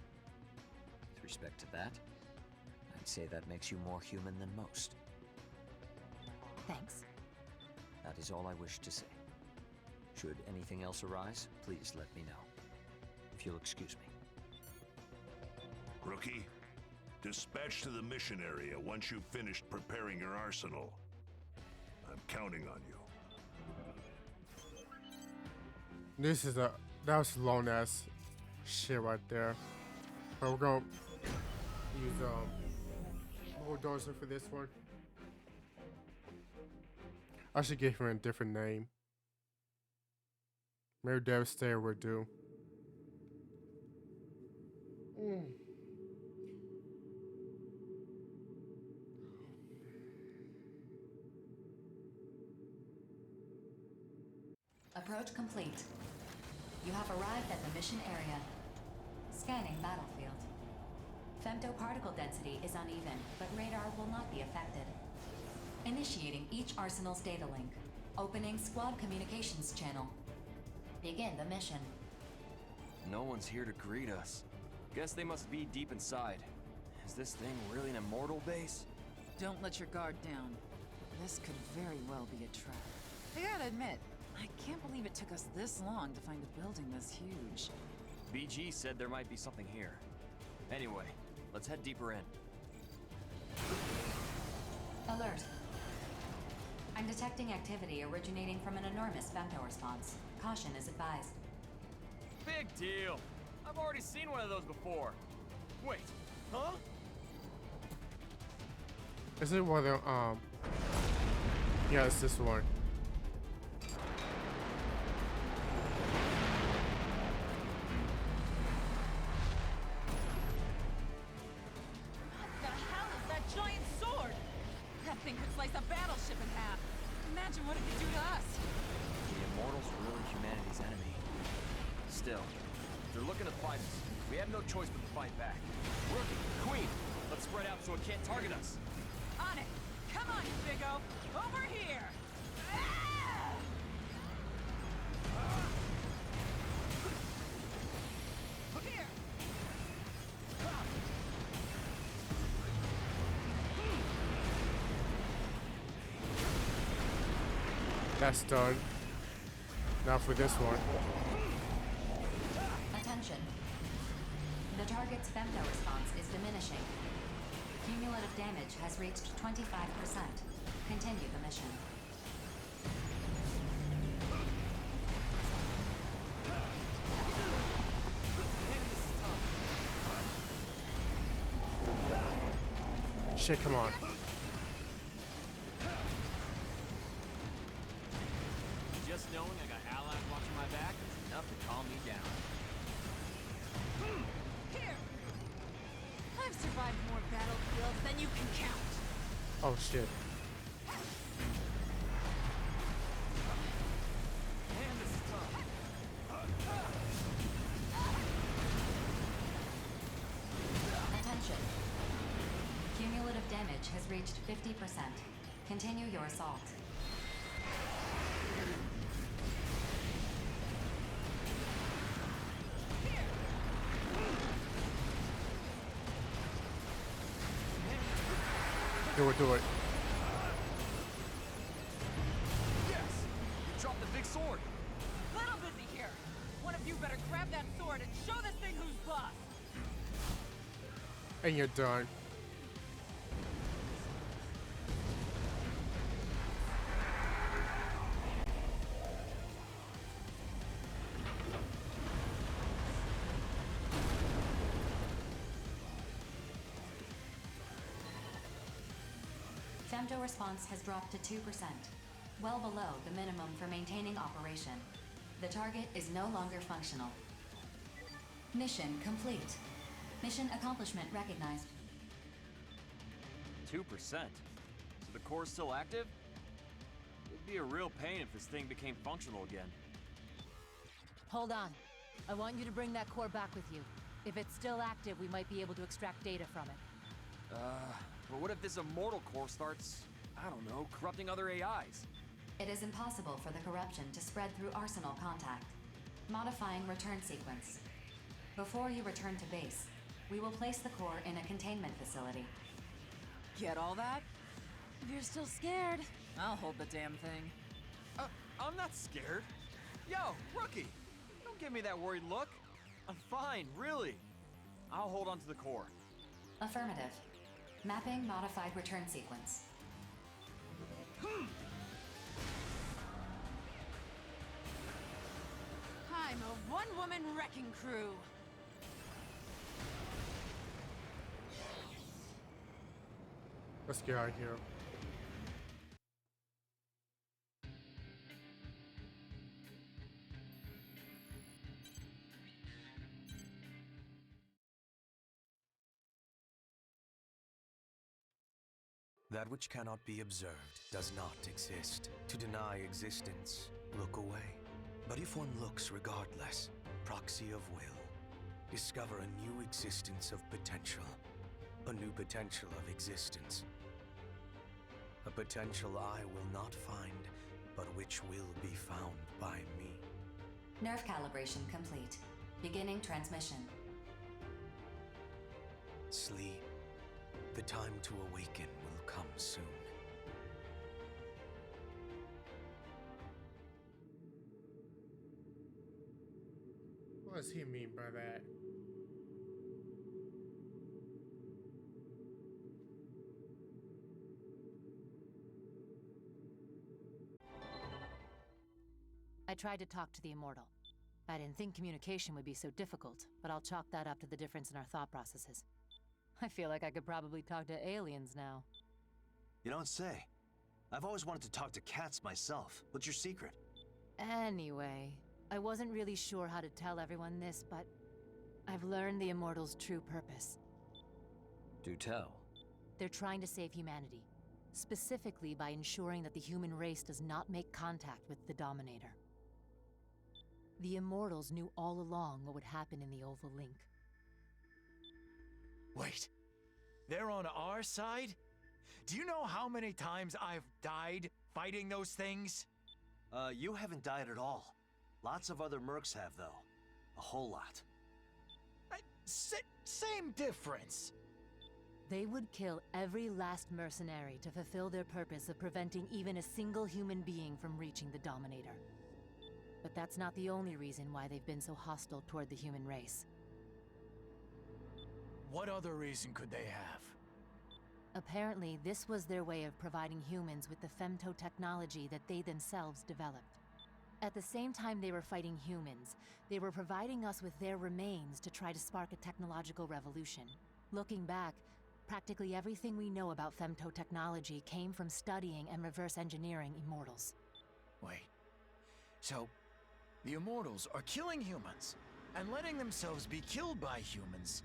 With respect to that, I'd say that makes you more human than most. Thanks. That is all I wish to say. Should anything else arise, please let me know. If you'll excuse me. Rookie, dispatch to the mission area once you've finished preparing your arsenal. I'm counting on you. This is that was long ass shit right there. But we're gonna use bulldozer for this one. I should give him a different name. Maybe Devastator would do. Approach complete. You have arrived at the mission area. Scanning battlefield. Femtoparticle density is uneven, but radar will not be affected. Initiating each arsenal's data link. Opening squad communications channel. Begin the mission. No one's here to greet us. Guess they must be deep inside. Is this thing really an immortal base? Don't let your guard down. This could very well be a trap. I gotta admit, I can't believe it took us this long to find a building this huge. BG said there might be something here. Anyway, let's head deeper in. Alert. I'm detecting activity originating from an enormous femto response. Caution is advised. Big deal. I've already seen one of those before. Wait, huh? Is it one of them, yeah, it's this one. What the hell is that giant sword? That thing could slice a battleship in half. Imagine what it could do to us. The Immortals are really humanity's enemy. Still, if they're looking to fight us, we have no choice but to fight back. Rookie, Queen, let's spread out so it can't target us. On it! Come on, you big-o! Over here! Ah! Here! That's done. Now for this one. Attention. The target's femto response is diminishing. Cumulative damage has reached 25%. Continue the mission. Shit, come on. Just knowing I got allies watching my back is enough to calm me down. Here! I've survived more battlefields than you can count. Oh shit. Man, this is tough. Attention. Cumulative damage has reached 50%. Continue your assault. Do it, do it. Yes! You dropped the big sword! Little busy here. One of you better grab that sword forward and show this thing who's boss! And you're done. Femto response has dropped to 2%, well below the minimum for maintaining operation. The target is no longer functional. Mission complete. Mission accomplishment recognized. 2%? So the core's still active? It'd be a real pain if this thing became functional again. Hold on. I want you to bring that core back with you. If it's still active, we might be able to extract data from it. But what if this immortal core starts, I don't know, corrupting other AIs? It is impossible for the corruption to spread through Arsenal contact. Modifying return sequence. Before you return to base, we will place the core in a containment facility. Get all that? If you're still scared, I'll hold the damn thing. I'm not scared. Yo, rookie! Don't give me that worried look. I'm fine, really. I'll hold on to the core. Affirmative. Mapping modified return sequence. I'm a one-woman wrecking crew. Let's get out of here. That which cannot be observed does not exist. To deny existence, look away. But if one looks regardless, proxy of will, discover a new existence of potential. A new potential of existence. A potential I will not find, but which will be found by me. Nerve calibration complete. Beginning transmission. Sleep. The time to awaken will come soon. What does he mean by that? I tried to talk to the Immortal. I didn't think communication would be so difficult, but I'll chalk that up to the difference in our thought processes. I feel like I could probably talk to aliens now. You don't say. I've always wanted to talk to cats myself. What's your secret? Anyway, I wasn't really sure how to tell everyone this, but I've learned the Immortal's true purpose. Do tell. They're trying to save humanity, specifically by ensuring that the human race does not make contact with the Dominator. The Immortals knew all along what would happen in the Oval Link. Wait, they're on our side? Do you know how many times I've died fighting those things? You haven't died at all. Lots of other mercs have, though. A whole lot. Same difference. They would kill every last mercenary to fulfill their purpose of preventing even a single human being from reaching the Dominator. But that's not the only reason why they've been so hostile toward the human race. What other reason could they have? Apparently, this was their way of providing humans with the femto technology that they themselves developed. At the same time they were fighting humans, they were providing us with their remains to try to spark a technological revolution. Looking back, practically everything we know about femto technology came from studying and reverse engineering Immortals. Wait, so the Immortals are killing humans and letting themselves be killed by humans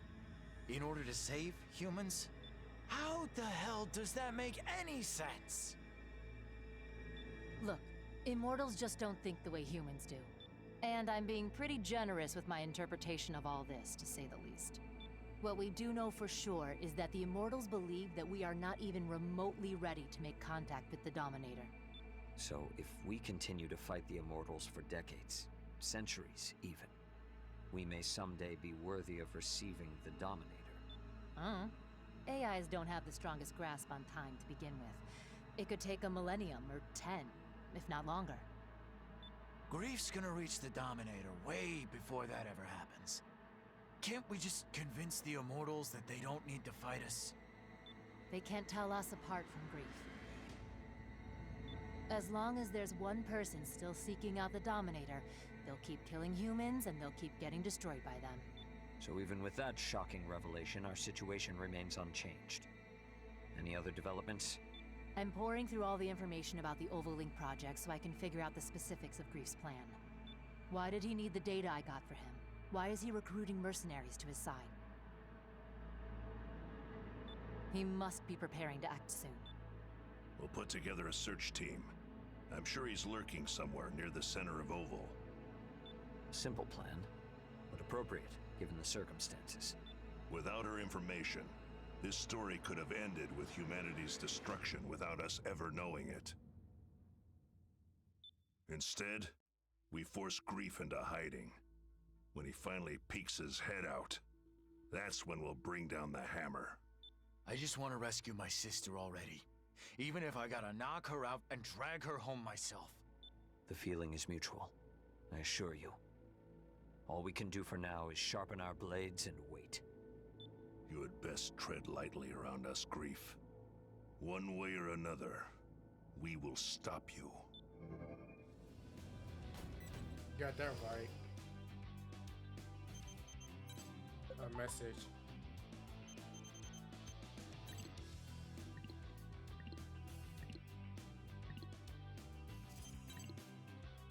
in order to save humans? How the hell does that make any sense? Look, Immortals just don't think the way humans do. And I'm being pretty generous with my interpretation of all this, to say the least. What we do know for sure is that the Immortals believe that we are not even remotely ready to make contact with the Dominator. So if we continue to fight the Immortals for decades, centuries even, we may someday be worthy of receiving the Dominator. AIs don't have the strongest grasp on time to begin with. It could take a millennium or 10, if not longer. Grief's gonna reach the Dominator way before that ever happens. Can't we just convince the Immortals that they don't need to fight us? They can't tell us apart from Grief. As long as there's one person still seeking out the Dominator, they'll keep killing humans and they'll keep getting destroyed by them. So even with that shocking revelation, our situation remains unchanged. Any other developments? I'm pouring through all the information about the Ovalink project so I can figure out the specifics of Grief's plan. Why did he need the data I got for him? Why is he recruiting mercenaries to his side? He must be preparing to act soon. We'll put together a search team. I'm sure he's lurking somewhere near the center of Oval. Simple plan, but appropriate, given the circumstances. Without her information, this story could have ended with humanity's destruction without us ever knowing it. Instead, we force Grief into hiding. When he finally peeks his head out, that's when we'll bring down the hammer. I just want to rescue my sister already. Even if I gotta knock her out and drag her home myself. The feeling is mutual, I assure you. All we can do for now is sharpen our blades and wait. You had best tread lightly around us, Grief. One way or another, we will stop you. Got that right. A message.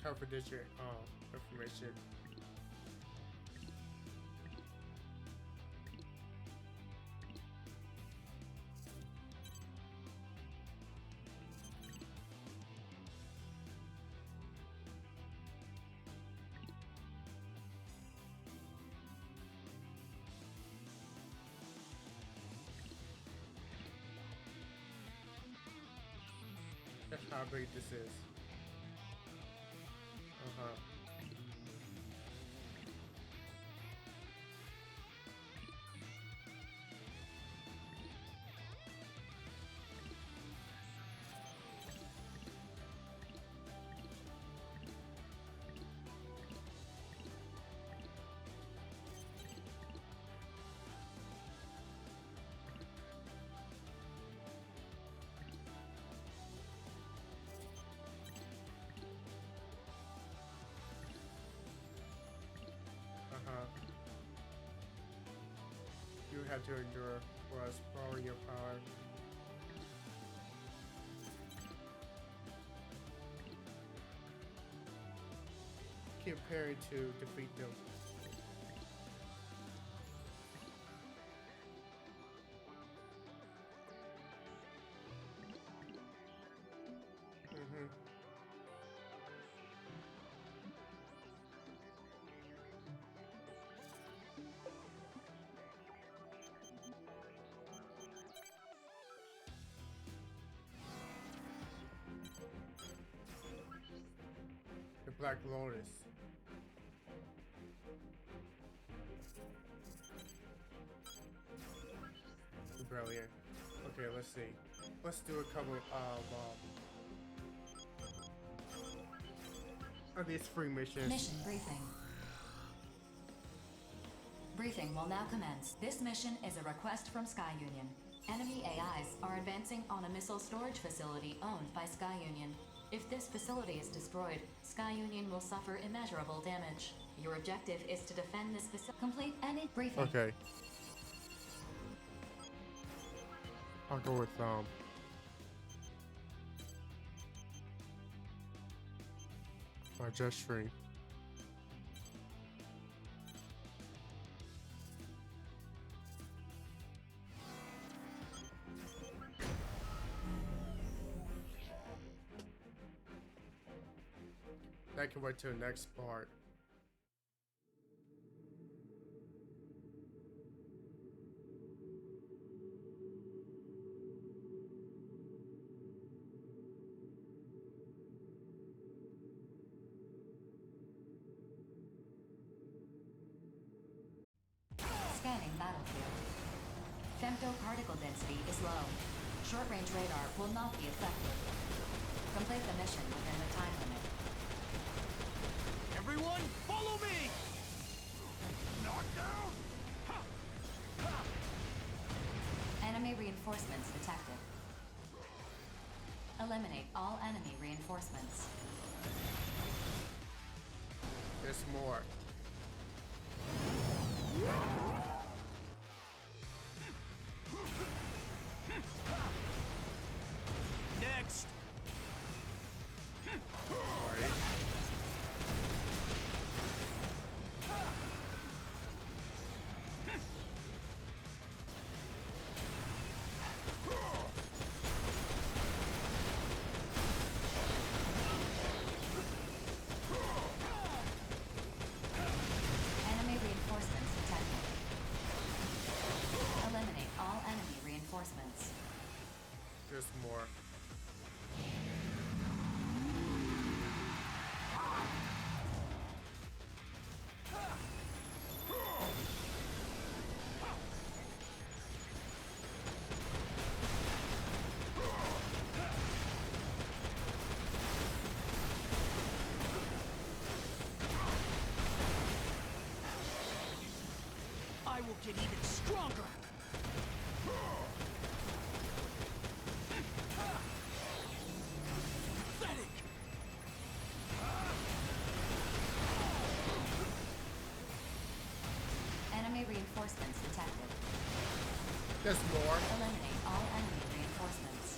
Confidential information. That's how big this is. You have to endure for us borrowing your power. Keep preparing to defeat them. The Black Lotus. Brilliant. Okay, let's see. Let's do a couple of these free missions. Mission briefing. Briefing will now commence. This mission is a request from Sky Union. Enemy AIs are advancing on a missile storage facility owned by Sky Union. If this facility is destroyed, Sky Union will suffer immeasurable damage. Your objective is to defend this facility. Complete any briefing. Okay. I'll go with my gesturing. I can wait till the next part. Scanning battlefield. Femto particle density is low. Short-range radar will not be effective. Complete the mission within the time limit. Everyone, follow me! Knockdown! Enemy reinforcements detected. Eliminate all enemy reinforcements. There's more. Next! Enemy reinforcements detected. Eliminate all enemy reinforcements. There's more. I will get even stronger! Pathetic! Enemy reinforcements detected. There's more. Eliminate all enemy reinforcements.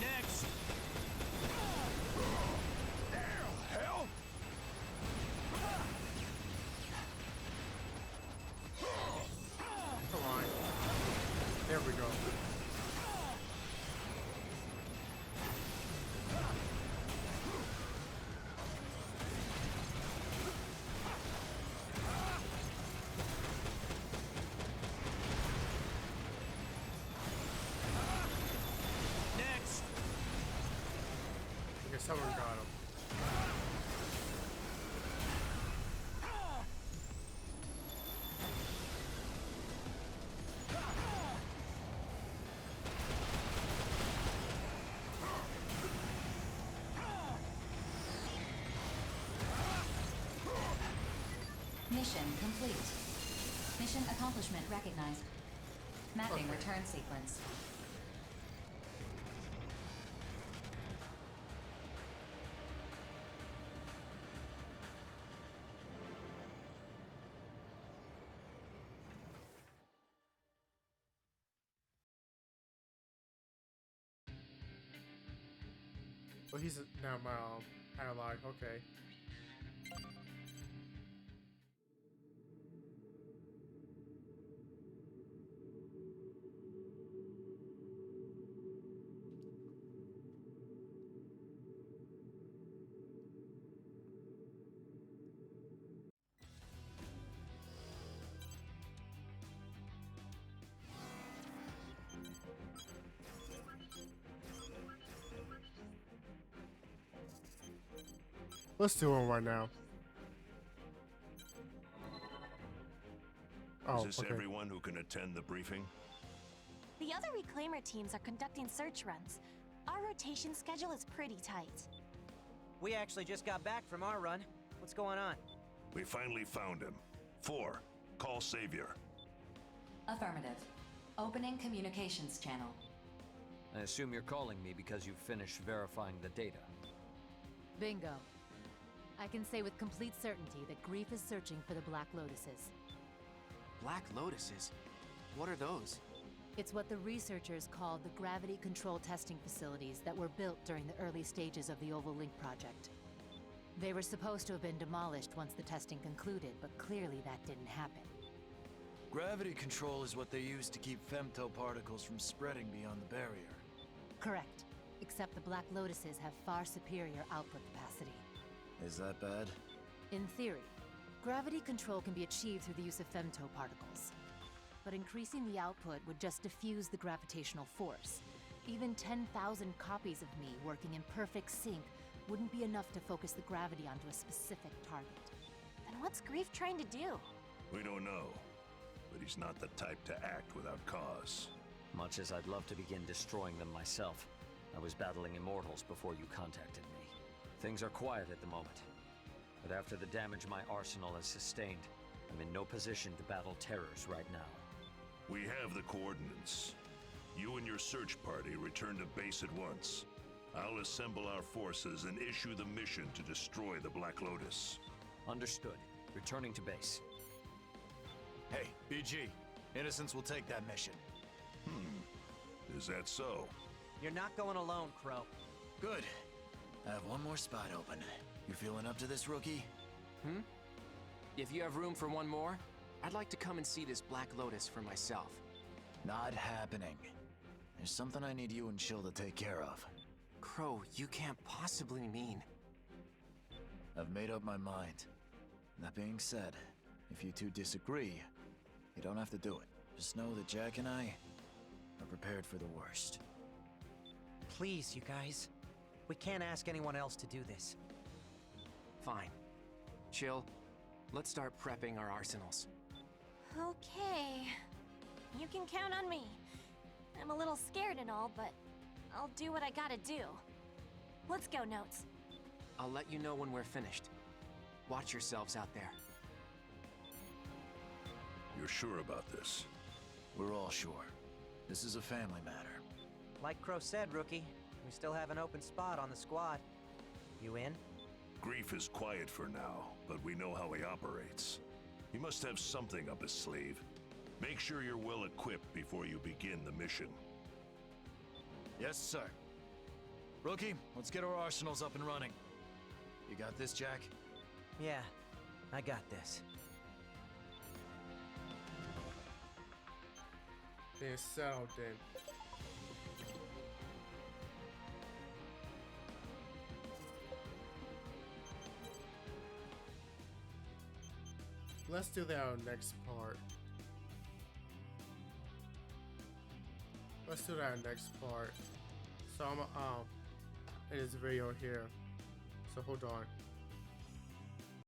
Next! Hell! Come on. There we go. Next! Okay, someone got him. Mission complete. Mission accomplishment recognized. Mapping return sequence. Well, he's now my ally. Okay. Let's do one right now. Oh, Is this okay. everyone who can attend the briefing? The other Reclaimer teams are conducting search runs. Our rotation schedule is pretty tight. We actually just got back from our run. What's going on? We finally found him. 4. Call Savior. Affirmative. Opening communications channel. I assume you're calling me because you've finished verifying the data. Bingo. I can say with complete certainty that Grief is searching for the Black Lotuses. Black Lotuses? What are those? It's what the researchers called the gravity control testing facilities that were built during the early stages of the Oval Link project. They were supposed to have been demolished once the testing concluded, but clearly that didn't happen. Gravity control is what they use to keep femto particles from spreading beyond the barrier. Correct. Except the Black Lotuses have far superior output capacity. Is that bad? In theory, gravity control can be achieved through the use of femto particles. But increasing the output would just diffuse the gravitational force, Even 10,000 copies of me working in perfect sync wouldn't be enough to focus the gravity onto a specific target. Then what's Grief trying to do? We don't know, but he's not the type to act without cause. Much as I'd love to begin destroying them myself, I was battling immortals before you contacted me. Things are quiet at the moment, but after the damage my arsenal has sustained, I'm in no position to battle terrors right now. We have the coordinates. You and your search party return to base at once. I'll assemble our forces and issue the mission to destroy the Black Lotus. Understood. Returning to base. Hey, BG. Innocents will take that mission. Is that so? You're not going alone, Crow. Good. I have one more spot open. You feeling up to this, rookie? If you have room for one more, I'd like to come and see this Black Lotus for myself. Not happening. There's something I need you and Chill to take care of. Crow, you can't possibly mean... I've made up my mind. That being said, if you two disagree, you don't have to do it. Just know that Jack and I are prepared for the worst. Please, you guys. We can't ask anyone else to do this. Fine. Chill. Let's start prepping our arsenals. Okay. You can count on me. I'm a little scared and all, but I'll do what I gotta do. Let's go, Notes. I'll let you know when we're finished. Watch yourselves out there. You're sure about this? We're all sure. This is a family matter. Like Crow said, Rookie, we still have an open spot on the squad. You in? Grief is quiet for now, but we know how he operates. He must have something up his sleeve. Make sure you're well equipped before you begin the mission. Yes, sir. Rookie, let's get our arsenals up and running. You got this, Jack? Yeah, I got this. Then settled then. Let's do that on next part. Let's do that next part. So I'm in this video here. So hold on.